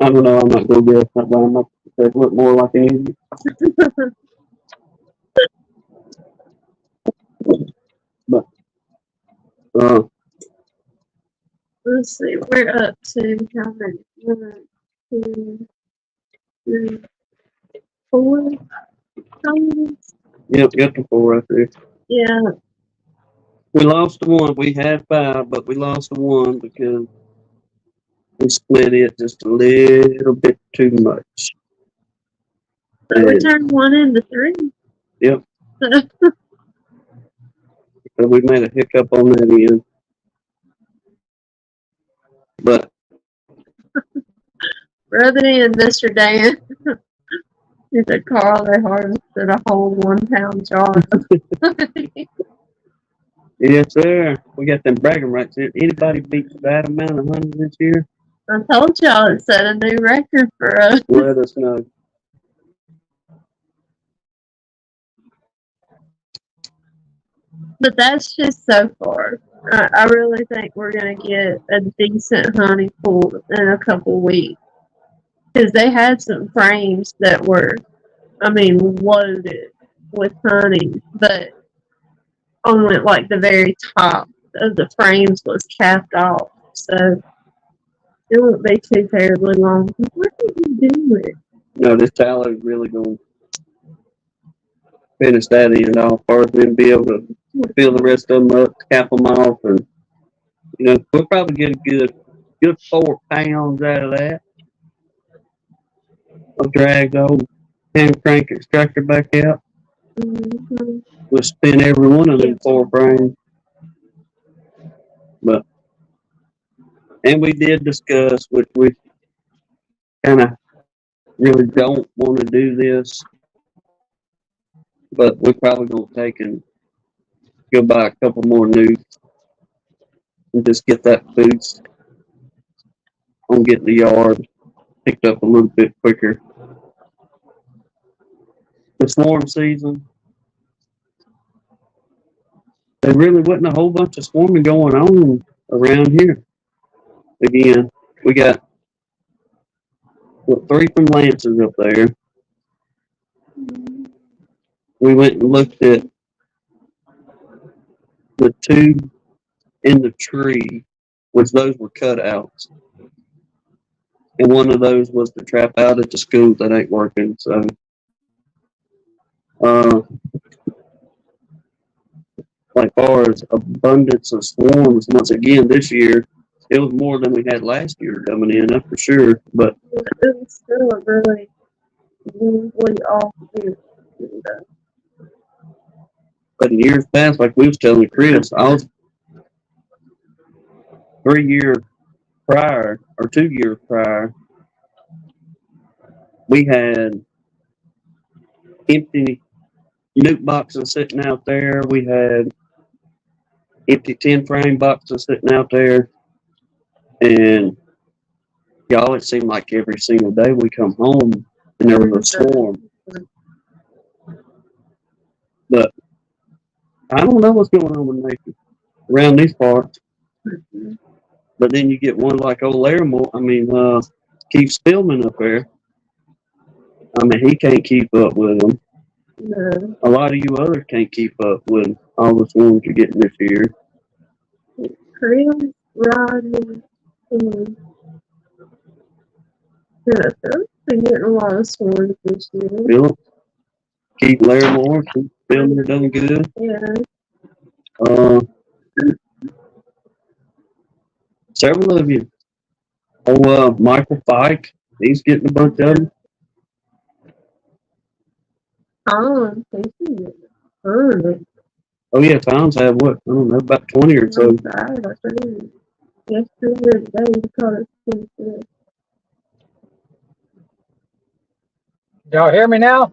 Speaker 1: I don't know, I'm not going to guess that, but I'm not going to look more like an idiot. But,
Speaker 3: Let's see, we're up to how many? 1, 2, 3, 4 comments?
Speaker 1: yep, got the 4 right there.
Speaker 3: Yeah,
Speaker 1: We lost the 1. We had 5, but we lost the 1 because we split it just a little bit too much.
Speaker 3: but we
Speaker 1: And
Speaker 3: turned 1 into 3.
Speaker 1: Yep. so we made a hiccup on that end. But
Speaker 3: Rub it in, Mr. Dan. He said, Carl, they harvested a whole 1 pound jar.
Speaker 1: yes, sir. We got them bragging rights. Anybody beats that amount of honey this year?
Speaker 3: I told y'all it set a new record for us.
Speaker 1: Let us know.
Speaker 3: But that's just so far. I really think we're going to get a decent honey pool in a couple weeks. Because they had some frames that were, loaded with honey, but only like the very top of the frames was capped off. So it won't be too terribly long. What did you do with it?
Speaker 1: No, this Tyler's really going to finish that end off first, then be able to fill the rest of them up, cap them off, and we'll probably get a good 4 pounds out of that. I'll drag the old hand crank extractor back out.
Speaker 3: Mm-hmm.
Speaker 1: We'll spin every one of them 4 frames. And we did discuss, which we kind of really don't want to do this, but we're probably going to take and go buy a couple more new and just get that boost on getting the yard picked up a little bit quicker. The swarm season, there really wasn't a whole bunch of swarming going on around here. Again, we got 3 from Lance's up there. We went and looked at the 2 in the tree, which those were cutouts. And one of those was the trap out at the school that ain't working. So, like far as abundance of swarms, once again this year, it was more than we had last year coming in, that's for sure. But
Speaker 3: It was still a really off year.
Speaker 1: But in years past, like we was telling Chris, I was 3 years prior or 2 years prior, we had empty nuke boxes sitting out there. We had empty 10 frame boxes sitting out there. And y'all, it seemed like every single day we come home and there was a swarm. But I don't know what's going on with nature around these parts. But then you get one like old Larimore, Keith Spillman up there. He can't keep up with them.
Speaker 3: No.
Speaker 1: A lot of you others can't keep up with all the swarms you're getting this year.
Speaker 3: Chris, Rodney, yeah, they've been getting a lot of swarms this year.
Speaker 1: Philip, Keith Larimore, keep filming are done good.
Speaker 3: Yeah.
Speaker 1: Several of you. Michael Fike, he's getting a bunch of them.
Speaker 3: Tom, thank you. Perfect.
Speaker 1: Oh yeah, Tom's had what? I don't know, about 20 or so.
Speaker 3: Yesterday, today, he caught us 26.
Speaker 4: Y'all hear me now?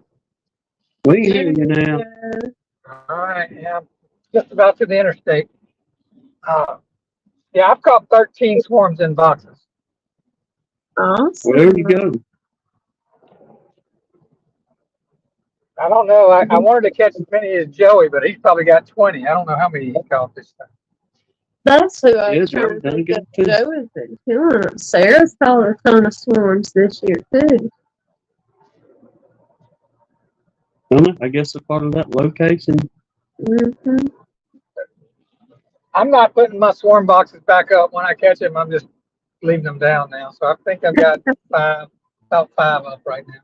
Speaker 1: We hear you now.
Speaker 3: Yeah.
Speaker 4: All right, yeah, I'm just about to the interstate. Yeah, I've caught 13 swarms in boxes.
Speaker 3: Awesome.
Speaker 1: Well, there you go.
Speaker 4: I don't know. I wanted to catch as many as Joey, but he's probably got 20. I don't know how many he caught this time.
Speaker 3: That's who I
Speaker 1: Yeah,
Speaker 3: was trying
Speaker 1: Joe
Speaker 3: to
Speaker 1: done
Speaker 3: think
Speaker 1: good,
Speaker 3: of.
Speaker 1: too.
Speaker 3: Joe has been killing them. Sarah's caught a ton of swarms this year, too.
Speaker 1: I guess a part of that location.
Speaker 3: Mm-hmm.
Speaker 4: I'm not putting my swarm boxes back up when I catch them. I'm just leaving them down now. So I think I've got about five up right now.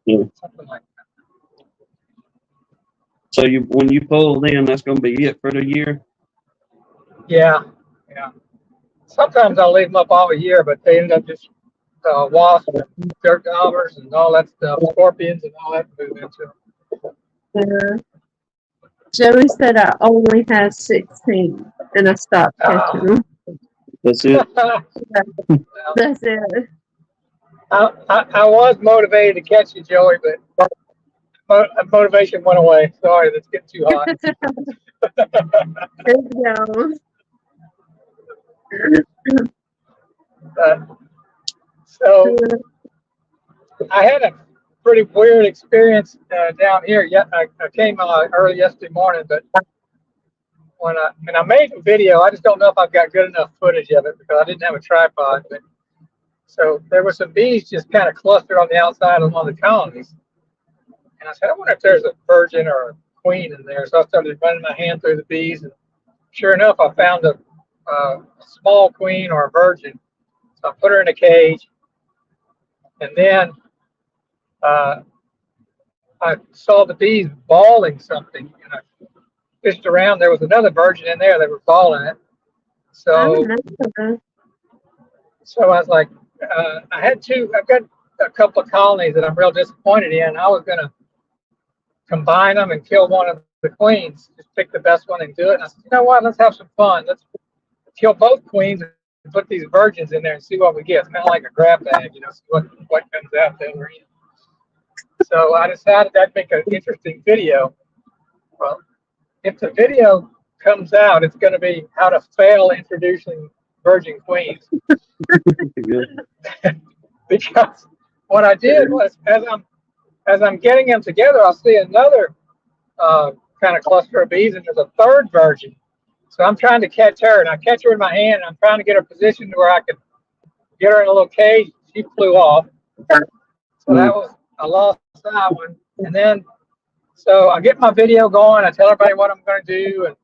Speaker 1: Yeah.
Speaker 4: Something like that.
Speaker 1: So when you pull them, that's going to be it for the year.
Speaker 4: Yeah. Sometimes I'll leave them up all year, but they end up just wasps and dirt daubers and all that stuff, scorpions and all that move into them.
Speaker 3: Yeah. Joey said I only have 16, and I stopped catching them.
Speaker 1: That's it.
Speaker 3: That's it.
Speaker 4: I was motivated to catch you, Joey, but motivation went away. Sorry, that's getting too hot.
Speaker 3: There you go.
Speaker 4: So I had a pretty weird experience down here. Yeah, I came early yesterday morning, but when I made a video, I just don't know if I've got good enough footage of it because I didn't have a tripod. But so there were some bees just kind of clustered on the outside of one of the colonies, and I said, I wonder if there's a virgin or a queen in there. So I started running my hand through the bees, and sure enough, I found a small queen or a virgin. So I put her in a cage, and then I saw the bees balling something, and I fished around. There was another virgin in there. They were balling it. So I was like, I've got a couple of colonies that I'm real disappointed in. I was going to combine them and kill one of the queens, just pick the best one and do it. And I said, you know what, let's have some fun. Let's kill both queens and put these virgins in there and see what we get. It's kind of like a grab bag, see what comes out the other end. So I decided that'd make an interesting video. Well, if the video comes out, it's going to be how to fail introducing virgin queens. Because what I did was, as I'm getting them together, I'll see another kind of cluster of bees, and there's a third virgin. So I'm trying to catch her, and I catch her in my hand, and I'm trying to get her positioned where I could get her in a little cage. She flew off. So that was, I lost that one. And then, so I get my video going. I tell everybody what I'm going to do, and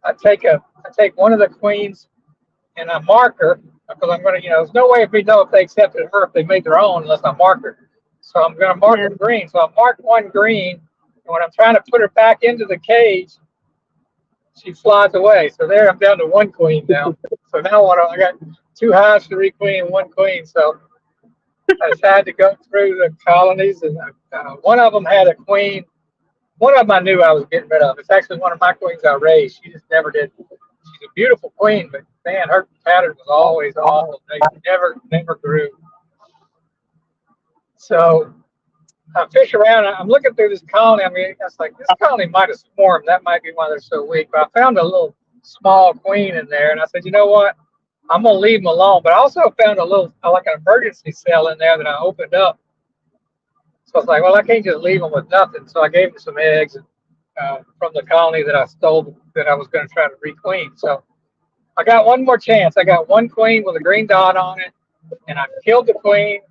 Speaker 4: I take one of the queens, and I mark her because I'm going to, there's no way we know if they accepted her if they made their own unless I mark her. So I'm going to mark her green. So I marked one green, and when I'm trying to put her back into the cage, she flies away. So there, I'm down to one queen now. So now I got 2 hives, 3 queen, and 1 queen. So I decided to go through the colonies, and one of them had a queen. One of them I knew I was getting rid of. It's actually one of my queens I raised. She just never did. She's a beautiful queen, but man, her pattern was always awful. They never grew. So I fish around. I'm looking through this colony. I mean, it's like this colony might have swarmed. That might be why they're so weak. But I found a little small queen in there, and I said, you know what? I'm gonna leave them alone. But I also found a little, like an emergency cell in there that I opened up. So I was like, well, I can't just leave them with nothing. So I gave them some eggs from the colony that I stole that I was going to try to requeen. So I got one more chance. I got one queen with a green dot on it, and I killed the queen,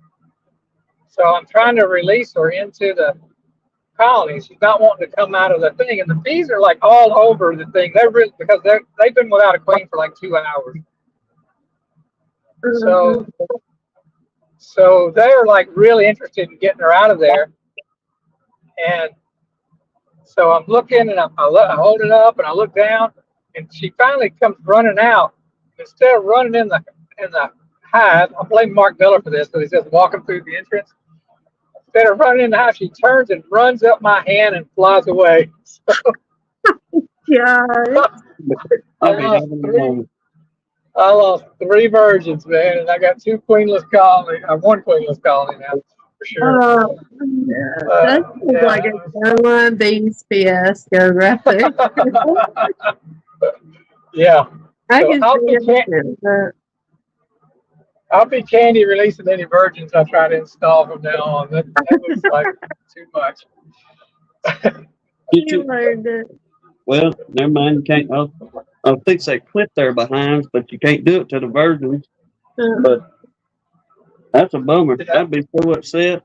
Speaker 4: So I'm trying to release her into the colony. She's not wanting to come out of the thing, and the bees are like all over the thing. They're really, because they've been without a queen for like 2 hours. So they're like really interested in getting her out of there. And so I'm looking, and I hold it up, and I look down, and she finally comes running out. Instead of running in the hive, I blame Mark Miller for this because he's just walking through the entrance. Instead of running in the hive, she turns and runs up my hand and flies away.
Speaker 3: Yeah.
Speaker 1: I'll be having a moment.
Speaker 4: I lost 3 virgins, man, and I got 2 queenless colonies. 1 queenless colony now, for sure.
Speaker 3: Oh, yeah. That sounds like a Caroline Bees fiasco right there.
Speaker 4: Yeah.
Speaker 3: I
Speaker 4: So
Speaker 3: can
Speaker 4: I'll
Speaker 3: see
Speaker 4: be
Speaker 3: it.
Speaker 4: I'll be candy releasing any virgins I try to install from now on. That was like too much.
Speaker 1: Did
Speaker 3: You
Speaker 1: you,
Speaker 3: learned it.
Speaker 1: well, never mind. You can't. I'll fix that clip there behind, but you can't do it to the virgins. But that's a bummer. I'd be so upset.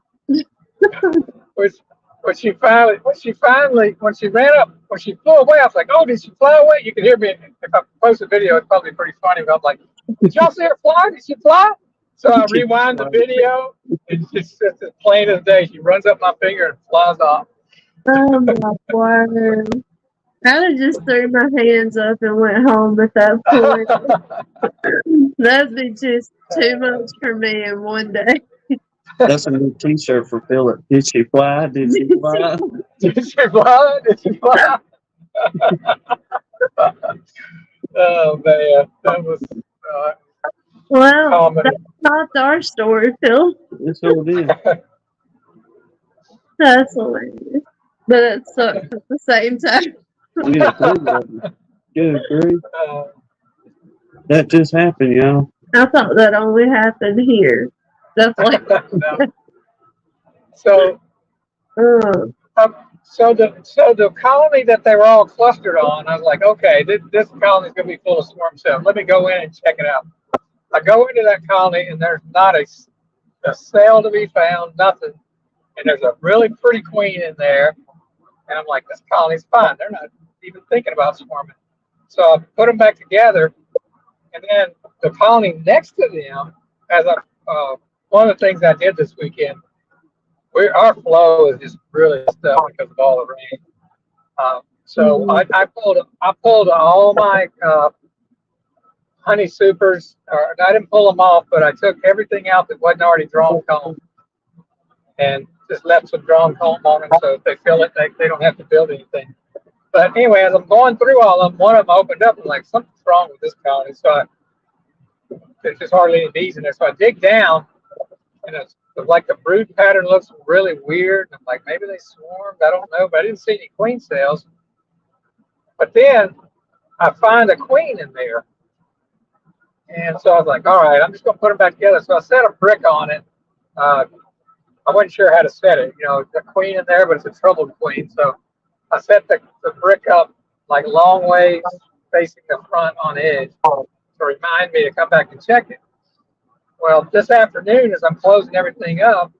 Speaker 4: When she ran up, when she flew away, I was like, oh, did she fly away? You can hear me. If I post a video, it's probably pretty funny. But I'm like, did y'all see her fly? Did she fly? So I rewind the video. It's just as plain as day. She runs up my finger and flies off.
Speaker 3: Oh my word. I'd have just threw my hands up and went home at that point. That'd be just too much for me in one day.
Speaker 1: That's a new T-shirt for Philip. Did she fly? Did she fly?
Speaker 4: Did she fly? Did she fly? Oh man, that was
Speaker 3: Well,
Speaker 4: comedy.
Speaker 3: that's not our story, Phil.
Speaker 1: That's what it is.
Speaker 3: That's hilarious. But it sucks at the same time.
Speaker 1: Yeah, good grief. That just happened, y'all.
Speaker 3: I thought that only happened here. That's like,
Speaker 4: So the colony that they were all clustered on, I was like, okay, this colony is going to be full of swarm cells. Let me go in and check it out. I go into that colony, and there's not a cell to be found, nothing. And there's a really pretty queen in there. And I'm like, this colony's fine. They're not even thinking about swarming. So I put them back together. And then the colony next to them, one of the things I did this weekend, our flow is just really stuck because of all the rain. So I pulled all my honey supers. I didn't pull them off, but I took everything out that wasn't already drawn comb and just left some drawn comb on them. So if they fill it, they don't have to build anything. But anyway, as I'm going through all of them, one of them opened up and like, something's wrong with this colony. So there's just hardly any bees in there. So I dig down, and it's like the brood pattern looks really weird. I'm like, maybe they swarmed. I don't know, but I didn't see any queen cells. But then I find a queen in there. And so I was like, all right, I'm just going to put them back together. So I set a brick on it. I wasn't sure how to set it. You know, the queen in there, but it's a troubled queen. So I set the brick up like long ways facing the front on edge to remind me to come back and check it. Well, this afternoon, as I'm closing everything up,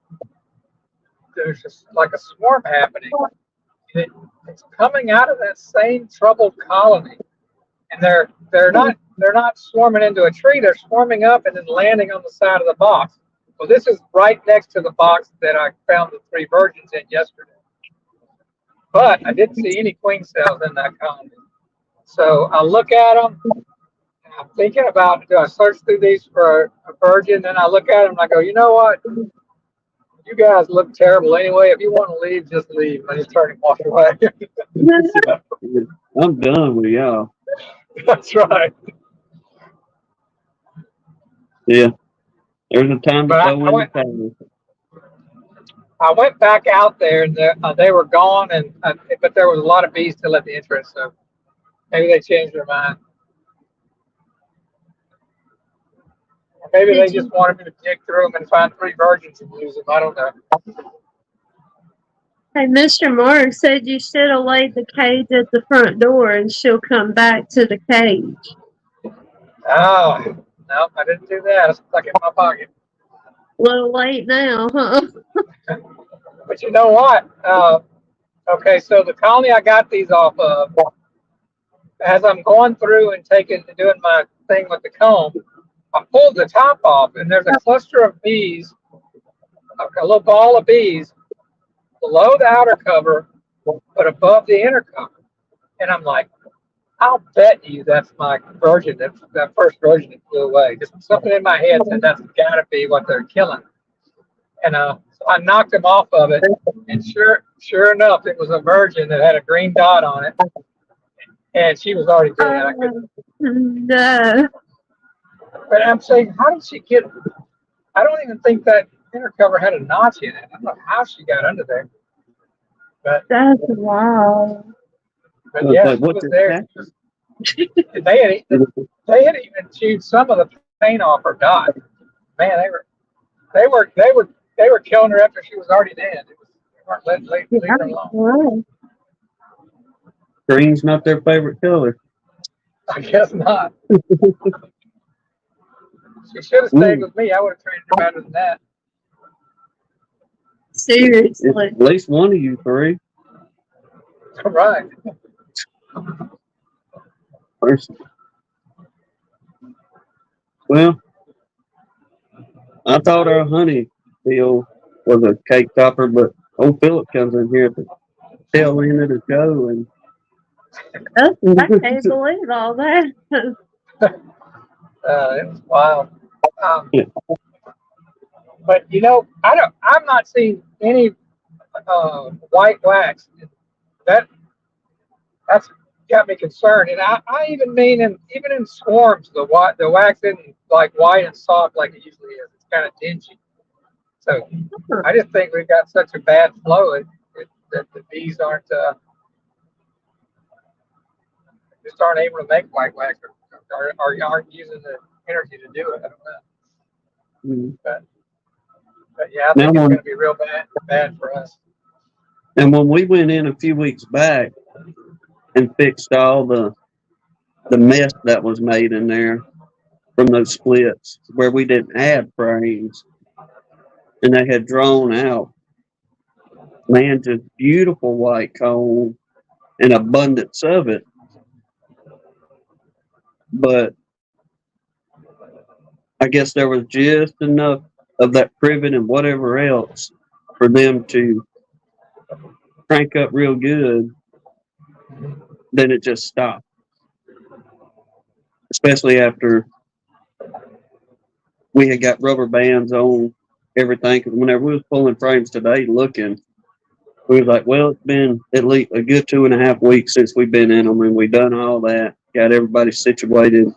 Speaker 4: there's just like a swarm happening. It's coming out of that same troubled colony, and they're not swarming into a tree. They're swarming up and then landing on the side of the box. Well, this is right next to the box that I found the 3 virgins in yesterday. But I didn't see any queen cells in that colony. So I look at them. I'm thinking about, do I search through these for a virgin? Then I look at them and I go, you know what? You guys look terrible anyway. If you want to leave, just leave. I just turn and walk away.
Speaker 1: I'm done with y'all.
Speaker 4: That's right.
Speaker 1: Yeah. There's a time to
Speaker 4: But
Speaker 1: throw in the towel.
Speaker 4: I went back out there, and they were gone, but there was a lot of bees still at the entrance, so maybe they changed their mind. Or maybe they just wanted me to dig through them and find 3 virgins and use them. I don't know.
Speaker 3: Hey, Mr. Mark said you should have laid the cage at the front door and she'll come back to the cage.
Speaker 4: Oh, no, I didn't do that. I stuck it in my pocket.
Speaker 3: little late now, huh?
Speaker 4: But you know what? Okay, so the colony I got these off of, as I'm going through and doing my thing with the comb, I pulled the top off, and there's a cluster of bees, a little ball of bees below the outer cover, but above the inner cover. And I'm like, I'll bet you that's my version. That first version that flew away. Just something in my head said that's got to be what they're killing. And so I knocked them off of it, and sure enough, it was a virgin that had a green dot on it, and she was already dead. I couldn't,
Speaker 3: No.
Speaker 4: but I'm saying, how did she get? I don't even think that inner cover had a notch in it. I don't know how she got under there. But yeah,
Speaker 1: Like,
Speaker 4: she
Speaker 1: what
Speaker 4: was
Speaker 1: the
Speaker 4: there.
Speaker 1: heck?
Speaker 4: They had even chewed some of the paint off her dot. Man, they were killing her after she was already dead. They weren't leaving her alone.
Speaker 1: Green's not their favorite color.
Speaker 4: I guess not. She should have stayed with me. I would have treated her better than that.
Speaker 3: Seriously.
Speaker 1: At least one of you three.
Speaker 4: Right.
Speaker 1: Well, I thought our honey deal was a cake topper, but old Philip comes in here at the tail end of the show and
Speaker 3: I can't believe all that.
Speaker 4: It was wild.
Speaker 1: Yeah.
Speaker 4: But you know, I'm not seeing any white wax. That's got me concerned. And I even mean even in swarms, the wax isn't like white and soft like it usually is. It's kind of dingy. So I just think we've got such a bad flow that the bees just aren't able to make white wax or aren't using the energy to do it. I don't know. But yeah, I think it's going to be real bad for us.
Speaker 1: And when we went in a few weeks back and fixed all the mess that was made in there from those splits where we didn't add frames and they had drawn out, man, just beautiful white comb and abundance of it. But I guess there was just enough of that privet and whatever else for them to crank up real good. Then it just stopped. Especially after we had got rubber bands on everything. Because whenever we was pulling frames today looking, we was like, well, it's been at least a good 2.5 weeks since we've been in them, and we done all that, got everybody situated,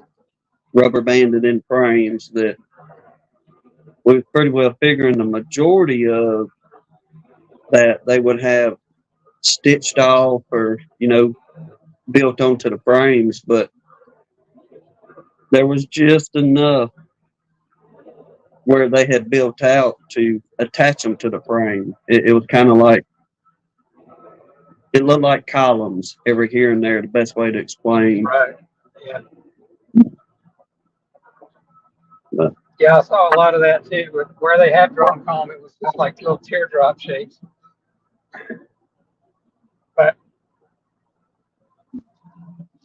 Speaker 1: rubber banded in frames, that we was pretty well figuring the majority of that they would have stitched off or, built onto the frames, but there was just enough where they had built out to attach them to the frame. It was kind of like, it looked like columns every here and there, the best way to explain.
Speaker 4: Right. Yeah.
Speaker 1: But,
Speaker 4: yeah, I saw a lot of that too. But where they had drawn comb, it was just like little teardrop shapes. But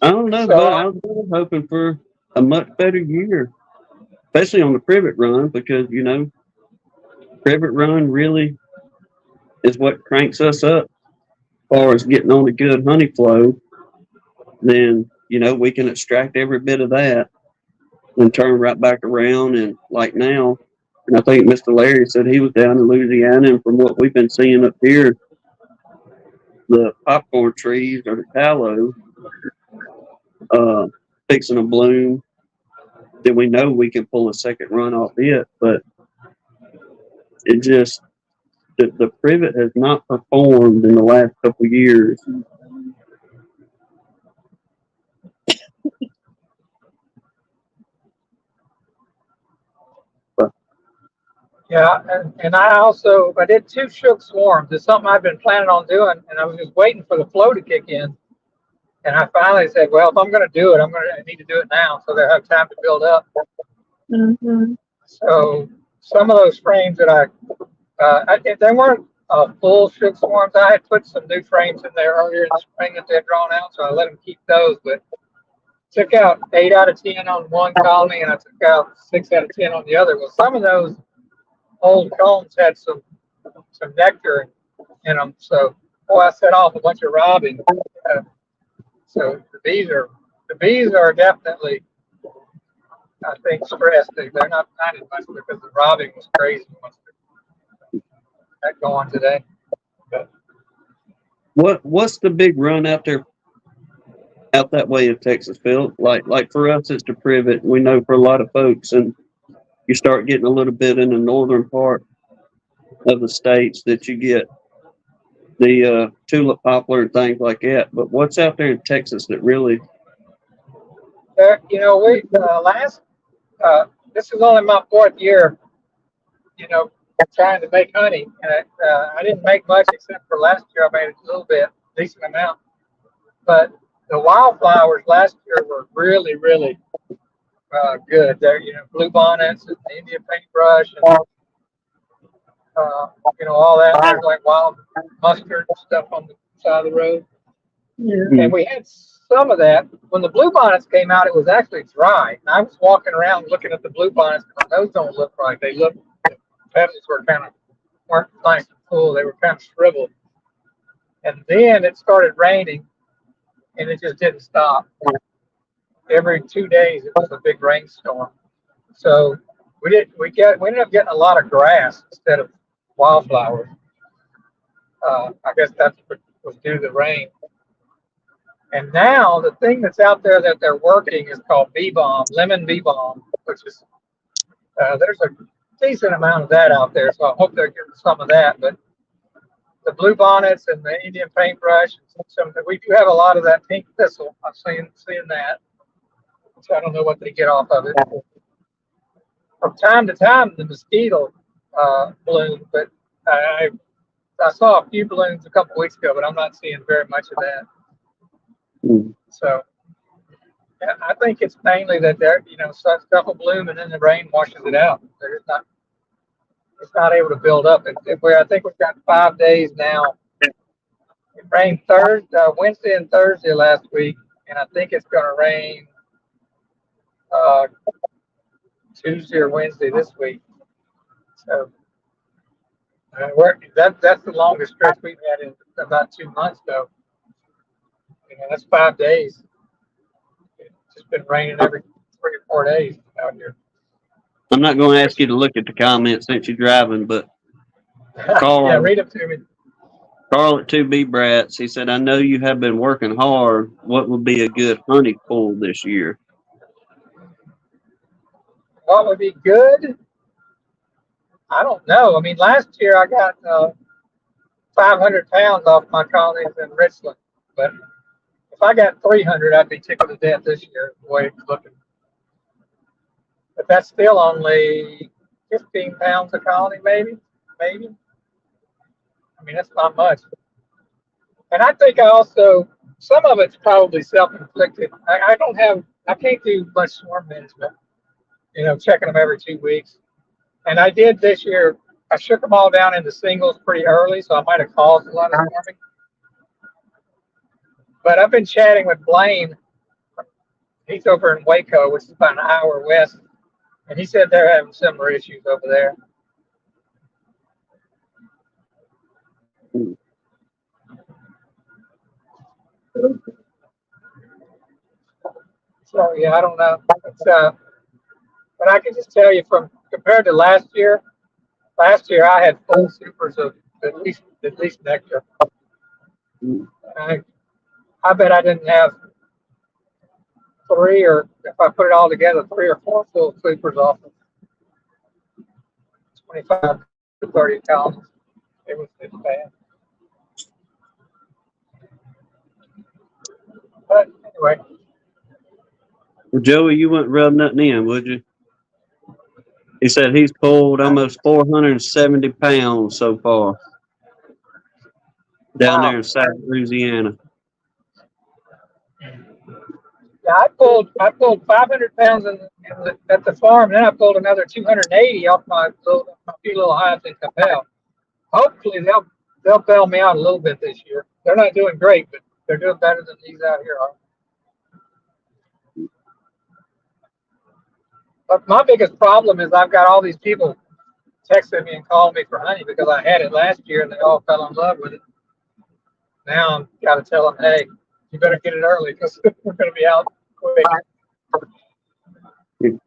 Speaker 1: I don't know, but I was really hoping for a much better year, especially on the privet run, because, privet run really is what cranks us up as far as getting on a good honey flow. Then, we can extract every bit of that and turn right back around. And like now, and I think Mr. Larry said he was down in Louisiana, and from what we've been seeing up here, the popcorn trees or the tallow fixing to bloom, then we know we can pull a second run off it. But it just, the privet has not performed in the last couple of years.
Speaker 4: yeah, and I did 2 shook swarms. It's something I've been planning on doing, and I was just waiting for the flow to kick in. And I finally said, well, if I'm going to do it, I need to do it now so they have time to build up.
Speaker 3: Mm-hmm.
Speaker 4: So some of those frames that they weren't full shook swarms. I had put some new frames in there earlier in the spring that they had drawn out, so I let them keep those. But took out 8 out of 10 on one colony, and I took out 6 out of 10 on the other. Well, some of those old combs had some nectar in them, so boy, I set off a bunch of robbing. So the bees are definitely, I think, stressed. They're not finding much because the robbing was crazy once that going today. But
Speaker 1: What's the big run out there, out that way in Texas, Phil? Like for us, it's the privet. We know for a lot of folks, and you start getting a little bit in the northern part of the states that you get the tulip poplar and things like that. But what's out there in Texas that really?
Speaker 4: you know, we this is only my 4th year, you know, trying to make honey, and I didn't make much except for last year. I made a little bit, decent amount. But the wildflowers last year were really, really good. There, you know, blue bonnets and Indian paintbrush, and you know, all that. There's like wild mustard and stuff on the side of the road.
Speaker 3: Yeah.
Speaker 4: And we had some of that. When the blue bonnets came out, it was actually dry. And I was walking around looking at the blue bonnets. Those don't look right. They look, the petals weren't nice and full. They were kind of shriveled. And then it started raining, and it just didn't stop. Every 2 days, it was a big rainstorm. So we ended up getting a lot of grass instead of wildflowers. I guess that's what was due to the rain. And now the thing that's out there that they're working is called bee balm, lemon bee balm, which is there's a decent amount of that out there. So I hope they're getting some of that. But the blue bonnets and the Indian paintbrush, we do have a lot of that pink thistle. I'm seeing that. So I don't know what they get off of it. From time to time, the mosquito bloom, but I saw a few blooms a couple weeks ago, but I'm not seeing very much of that. So yeah, I think it's mainly that they're, you know, stuff will bloom and then the rain washes it out. It's not able to build up. I think we've got 5 days now. It rained Wednesday and Thursday last week, and I think it's going to rain Tuesday or Wednesday this week. So that's the longest stretch we've had in about 2 months, though. You know, that's 5 days. It's just been raining every 3 or 4 days out here.
Speaker 1: I'm not going to ask you to look at the comments since you're driving, but Carl,
Speaker 4: Yeah, read them to me.
Speaker 1: Carl at 2B Brats, he said, I know you have been working hard. What would be a good honey pool this year?
Speaker 4: What would be good? I don't know. I mean, last year I got 500 pounds off my colonies in Richland, but if I got 300, I'd be tickled to death this year, the way it's looking. But that's still only 15 pounds a colony, maybe. I mean, that's not much. And I think some of it's probably self-inflicted. I can't do much swarm management, you know, checking them every 2 weeks. And I did this year. I shook them all down into singles pretty early, so I might have caused a lot of swarming. But I've been chatting with Blaine. He's over in Waco, which is about an hour west. And he said they're having similar issues over there. So, yeah, I don't know. But I can just tell you compared to last year I had full supers of at least nectar. I bet I didn't have 3, or if I put it all together, 3 or 4 full supers off of 25 to 30 colonies. It was bad. But anyway.
Speaker 1: Well, Joey, you wouldn't rub nothing in, would you? He said he's pulled almost 470 pounds so far down there in South Louisiana.
Speaker 4: Yeah, I pulled 500 pounds at the farm, and then I pulled another 280 off my few little hives in Capel. Hopefully they'll bail me out a little bit this year. They're not doing great, but they're doing better than these out here are. But my biggest problem is I've got all these people texting me and calling me for honey because I had it last year and they all fell in love with it. Now I've got to tell them, hey, you better get it early because we're going to be out quick.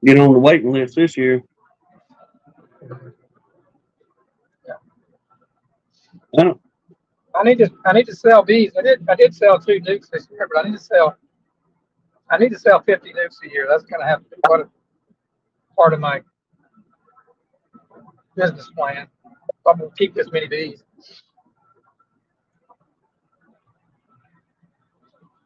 Speaker 1: Get on the waiting list this year.
Speaker 4: Yeah. I need to sell bees. I did sell 2 nukes this year, but I need to sell 50 nukes a year. That's going to have to be part of my business plan. I'm going to keep this many bees.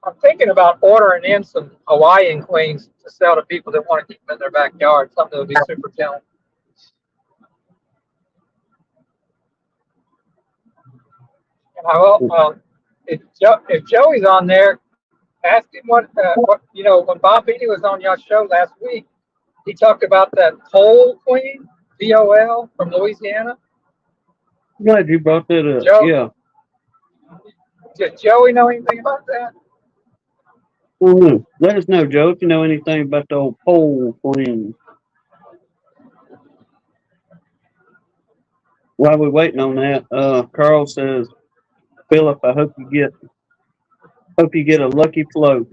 Speaker 4: I'm thinking about ordering in some Hawaiian queens to sell to people that want to keep them in their backyard. Something that would be super talented. And I will, if Joey's on there, ask him what when Bob Beatty was on your show last week, he talked about that pole queen, VOL from Louisiana.
Speaker 1: I'm glad you brought that up.
Speaker 4: Joe,
Speaker 1: yeah.
Speaker 4: Does Joey know anything about that?
Speaker 1: Well, let us know, Joe, if you know anything about the old pole queen. While we're waiting on that, Carl says, Philip, I hope you get a lucky float.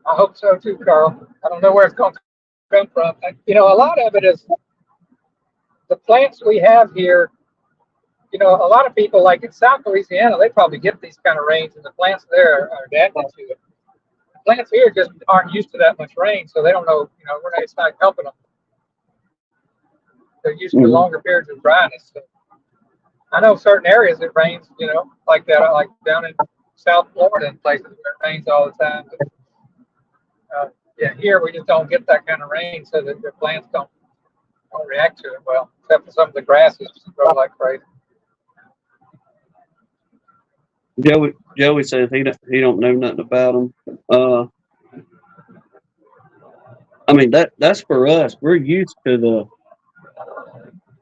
Speaker 4: I hope so too, Carl. I don't know where it's going to come from. A lot of it is the plants we have here. A lot of people, like in South Louisiana, they probably get these kind of rains, and the plants there are adapted to it. The plants here just aren't used to that much rain, so they don't know. It's not helping them. They're used to longer periods of dryness. So I know certain areas it rains, like that, like down in South Florida and places where it rains all the time. But, here we just don't get that kind of rain, so that the plants don't react to it well, except for some of the grasses grow like crazy.
Speaker 1: Joey says he don't know nothing about them. I mean that's for us. We're used to the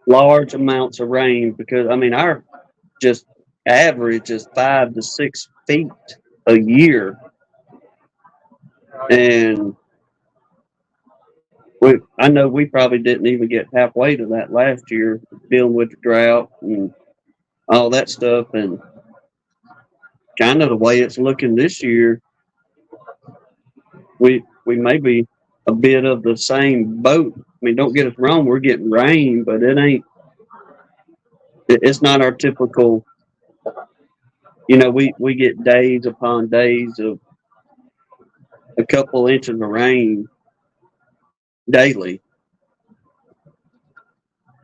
Speaker 1: large amounts of rain because our just average is 5 to 6 feet a year, and I know we probably didn't even get halfway to that last year, dealing with the drought and all that stuff, and kind of the way it's looking this year, we may be a bit of the same boat. I mean, don't get us wrong, we're getting rain, but it's not our typical, we get days upon days of a couple inches of rain daily.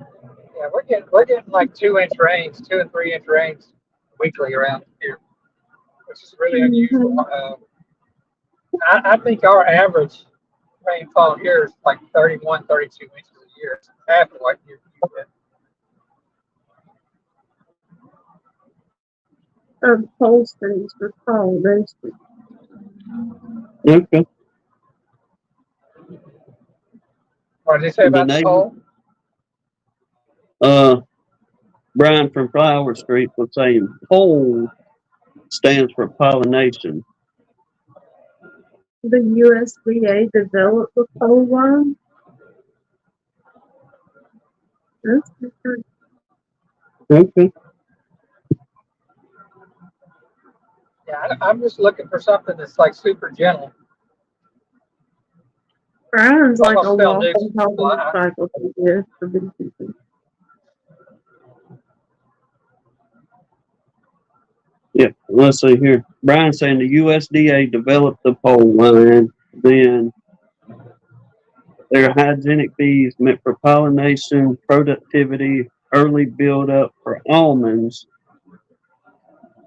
Speaker 4: Yeah, we're getting like 2-inch rains, 2 and 3 inch rains weekly around here, which is really unusual. I think our average rainfall here is like 31, 32 inches a year. It's half of what you get.
Speaker 3: Pole strings were called roasted.
Speaker 1: Okay.
Speaker 4: What did you say about the pole?
Speaker 1: Brian from Flower Street was saying pole stands for pollination.
Speaker 3: The USDA developed the pole line. That's different.
Speaker 1: Okay.
Speaker 4: Yeah, I'm just looking for something that's like super gentle.
Speaker 3: Brian's like a
Speaker 4: Almost
Speaker 3: walking motorcycle for big people.
Speaker 1: Yeah, let's see here. Brian's saying the USDA developed the pole line, then they're hygienic bees meant for pollination, productivity, early build up for almonds,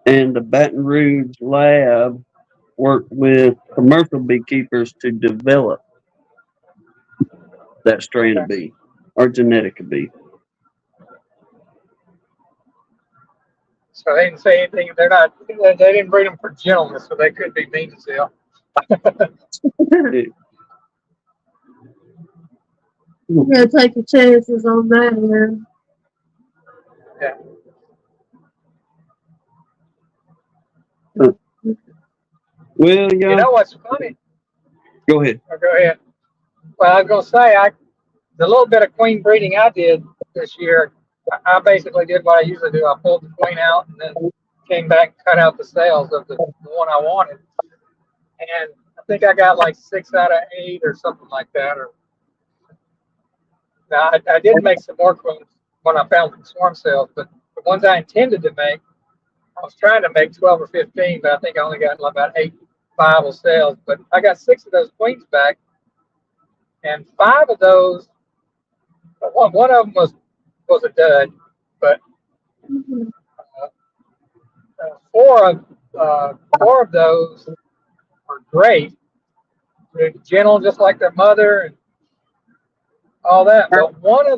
Speaker 1: and the Baton Rouge lab worked with commercial beekeepers to develop that strain of bee or genetic of bee.
Speaker 4: So they didn't say anything. They didn't breed them for gentleness, so they could be mean as hell.
Speaker 3: You gotta take your chances on that, man.
Speaker 4: Yeah.
Speaker 1: Well, yeah.
Speaker 4: You know what's funny?
Speaker 1: Go ahead.
Speaker 4: Or go ahead. Well, I was gonna say, the little bit of queen breeding I did this year, I basically did what I usually do. I pulled the queen out and then came back and cut out the cells of the one I wanted. And I think I got like 6 out of 8 or something like that. Or now I did make some more queens when I found some swarm cells, but the ones I intended to make, I was trying to make 12 or 15, but I think I only got about 8 viable cells. But I got 6 of those queens back, and 5 of those, one of them was a dud, but four of those are great. They're gentle, just like their mother, and all that. But one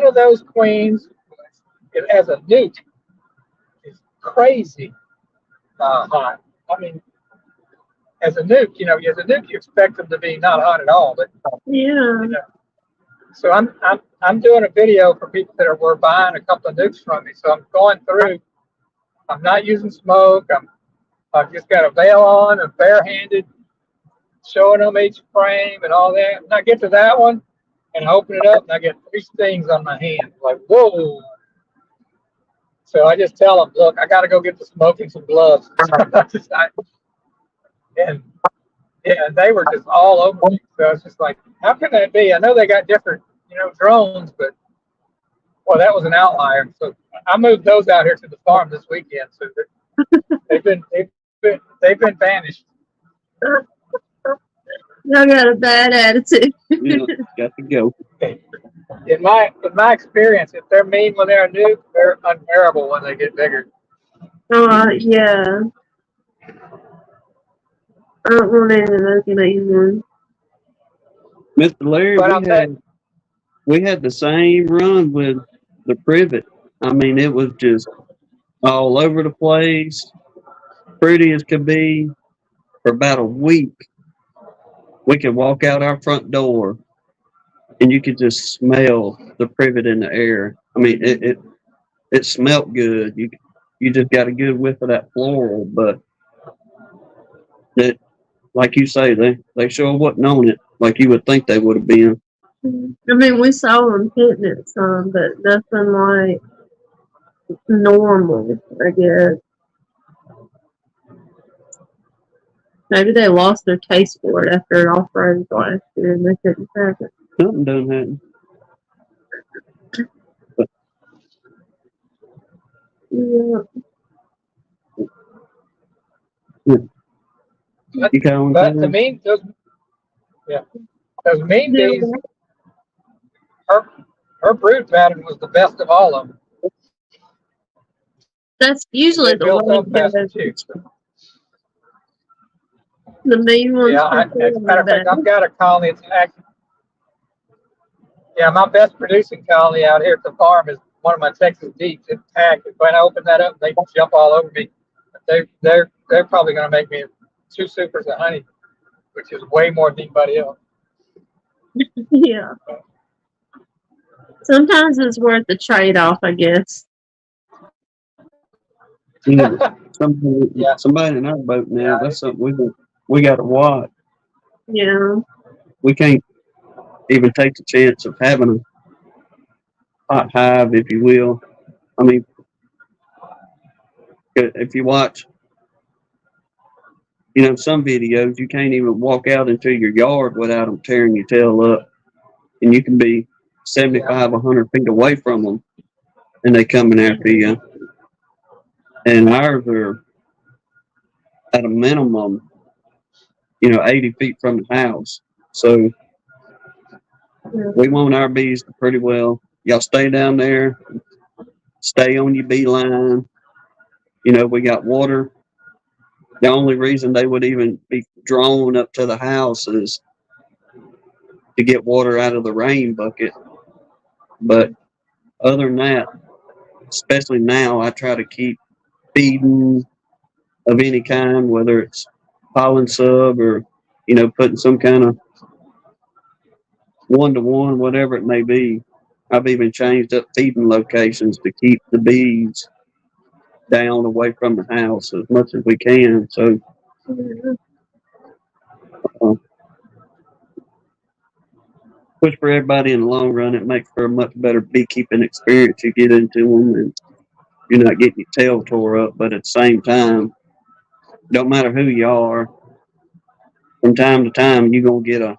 Speaker 4: of those queens, it has a nuke. It's crazy hot. I mean, as a nuke, you expect them to be not hot at all. But
Speaker 3: Yeah.
Speaker 4: So I'm doing a video for people that were buying a couple of nukes from me. So I'm going through. I'm not using smoke. I've just got a veil on and barehanded, showing them each frame and all that. And I get to that one and I open it up and I get 3 stings on my hand. Like, whoa. So I just tell them, look, I got to go get the smoke and some gloves. And they were just all over me. So it's just like, how can that be? I know they got different, drones, but well, that was an outlier. So I moved those out here to the farm this weekend. So they've been banished.
Speaker 3: Y'all got a bad attitude.
Speaker 1: Yeah, got to go.
Speaker 4: In my experience, if they're mean when they're new, they're unbearable when they get bigger.
Speaker 3: Yeah. I don't want any of those anymore.
Speaker 1: Mr. Larry,
Speaker 4: But
Speaker 1: we had the same run with the privet. I mean, it was just all over the place, pretty as could be. For about a week, we could walk out our front door and you could just smell the privet in the air. I mean, it smelled good. You just got a good whiff of that floral, but like you say, they sure wasn't on it like you would think they would have been.
Speaker 3: I mean, we saw them hitting it some, but nothing like normal, I guess. Maybe they lost their taste for it after an off-road last year and they couldn't have it.
Speaker 1: Something done happen.
Speaker 3: Yeah.
Speaker 1: You count
Speaker 4: But to me, those mean bees, her brood pattern was the best of all of them.
Speaker 3: That's usually
Speaker 4: They
Speaker 3: the
Speaker 4: built
Speaker 3: way
Speaker 4: up faster too.
Speaker 3: the mean ones.
Speaker 4: Yeah, as a matter of fact, I've got a colony. It's actually, my best producing colony out here at the farm is one of my Texas Deeps. It's tagged. When I open that up, they jump all over me. They're probably going to make me 2 supers of honey, which is way more than anybody else.
Speaker 3: Yeah. Sometimes it's worth the trade-off, I guess.
Speaker 1: Somebody in our boat now. That's something we got to watch.
Speaker 3: Yeah.
Speaker 1: We can't even take the chance of having a hot hive, if you will. I mean, if you watch, some videos, you can't even walk out into your yard without them tearing your tail up. And you can be 75, 100 feet away from them, and they coming after you. And ours are at a minimum, 80 feet from the house. So we want our bees to pretty well, y'all stay down there, stay on your bee line. We got water. The only reason they would even be drawn up to the house is to get water out of the rain bucket. But other than that, especially now, I try to keep feeding of any kind, whether it's pollen sub or, putting some kind of 1-to-1, whatever it may be. I've even changed up feeding locations to keep the bees down away from the house as much as we can. So, which for everybody in the long run, it makes for a much better beekeeping experience. You get into them and you're not getting your tail tore up, but at the same time, don't matter who you are, from time to time, you're going to get a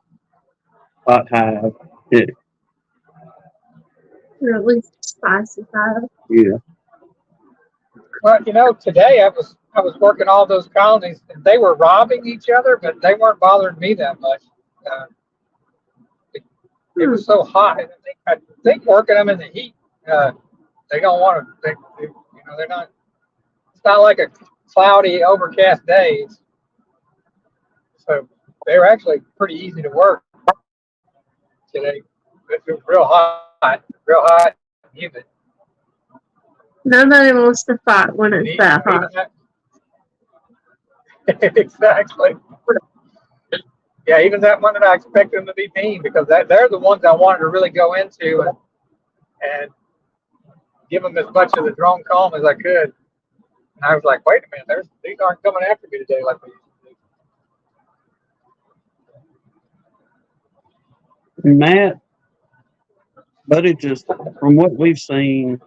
Speaker 1: hot hive.
Speaker 3: Or at least spicy hive.
Speaker 1: Yeah.
Speaker 4: Well, today I was working all those colonies, and they were robbing each other, but they weren't bothering me that much. It was so hot. I think working them in the heat, they don't want to. They're not. It's not like a cloudy, overcast day. So they were actually pretty easy to work today. It was real hot, and humid.
Speaker 3: Nobody wants to fight when it's that hot.
Speaker 4: Exactly. Yeah, even that one that I expected them to be mean, because they're the ones I wanted to really go into and give them as much of the drone calm as I could. And I was like, wait a minute, these aren't coming after me today like they used to do.
Speaker 1: Matt, but it just, from what we've seen,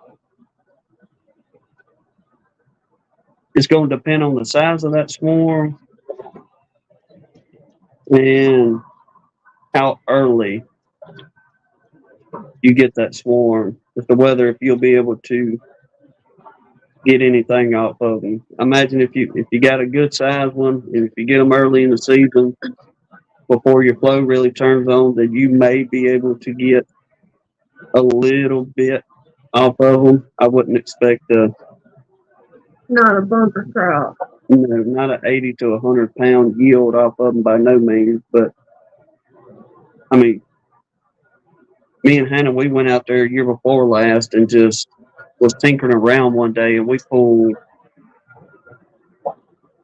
Speaker 1: it's going to depend on the size of that swarm and how early you get that swarm as to whether if you'll be able to get anything off of them. Imagine if you got a good size one, and if you get them early in the season before your flow really turns on, then you may be able to get a little bit off of them. I wouldn't expect
Speaker 3: Not a bumper crop.
Speaker 1: not an 80 to 100 pound yield off of them by no means, but I mean, me and Hannah, we went out there year before last and just was tinkering around one day, and we pulled,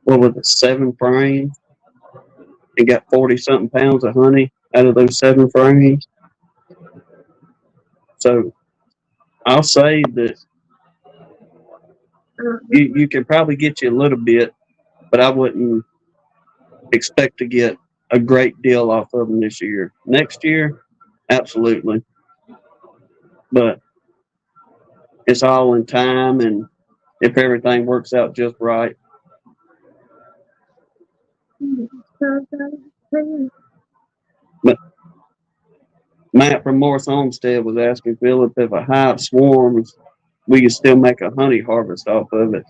Speaker 1: what was it, 7 frames, and got 40 something pounds of honey out of those 7 frames. So I'll say that you can probably get you a little bit, but I wouldn't expect to get a great deal off of them this year. Next year, absolutely. But it's all in time, and if everything works out just right. But Matt from Morris Homestead was asking Philip if a hive swarms, we can still make a honey harvest off of it.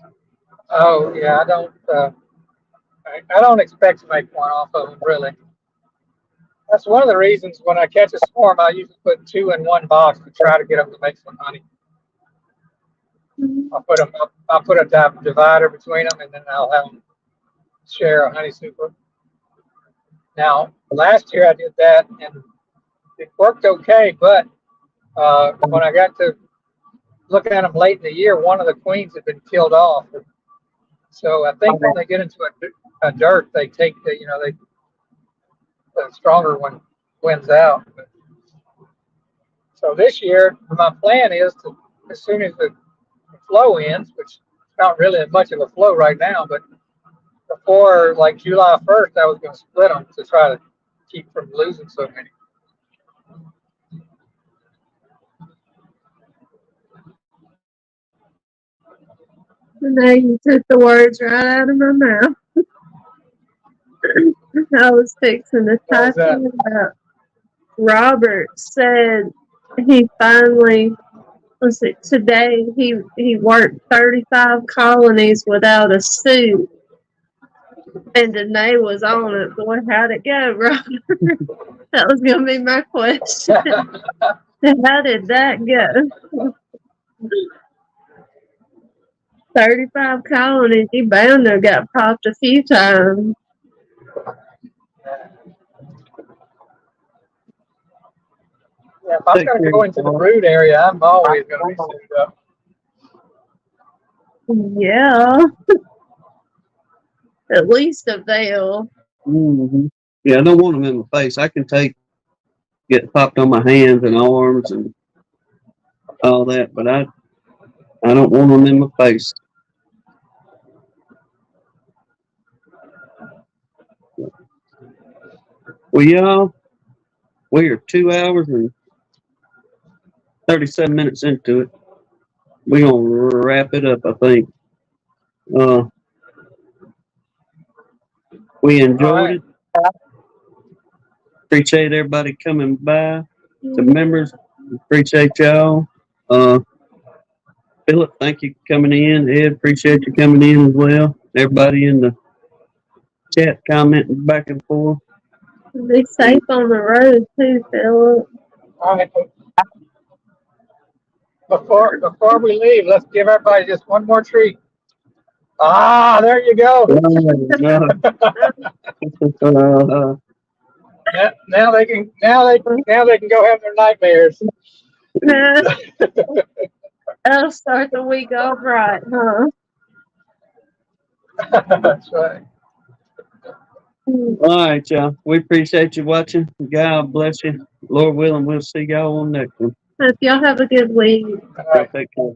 Speaker 4: Oh yeah, I don't expect to make one off of them really. That's one of the reasons when I catch a swarm, I usually put 2 in one box to try to get them to make some honey. I'll put a divider between them, and then I'll have them share a honey super. Now, last year I did that, and it worked okay, but when I got to looking at them late in the year, one of the queens had been killed off. So I think when they get into a dirt, they take the stronger one wins out. So this year, my plan is to, as soon as the flow ends, which is not really much of a flow right now, but before like July 1st, I was going to split them to try to keep from losing so many.
Speaker 3: Now you took the words right out of my mouth. I was fixing to type it up. Robert said he finally, today he worked 35 colonies without a suit. And Danae was on it. Boy, how'd it go, Robert? That was going to be my question. How did that go? 35 colonies, he bound to have got popped a few times.
Speaker 4: Yeah, if I'm going to go into the brood area, I'm always going to be suited up.
Speaker 3: Yeah. At least a veil.
Speaker 1: Yeah, I don't want them in my face. I can get popped on my hands and arms and all that, but I don't want them in my face. Well, y'all, we are 2 hours and 37 minutes into it. We're gonna wrap it up, I think. We enjoyed it. Appreciate everybody coming by. The members, appreciate y'all. Philip, thank you for coming in. Ed, appreciate you coming in as well. Everybody in the chat commenting back and forth.
Speaker 3: Be safe on the road too, Philip.
Speaker 4: All right. Before we leave, let's give everybody just one more treat. Ah, there you go. Now they can go have their nightmares.
Speaker 3: That'll start the week off right, huh?
Speaker 4: That's right.
Speaker 1: All right, y'all. We appreciate you watching. God bless you. Lord willing, we'll see y'all on next one.
Speaker 3: Hope y'all have a good week.
Speaker 4: All right.
Speaker 1: Take care.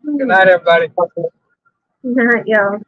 Speaker 4: Good night, everybody.
Speaker 3: Good night, y'all.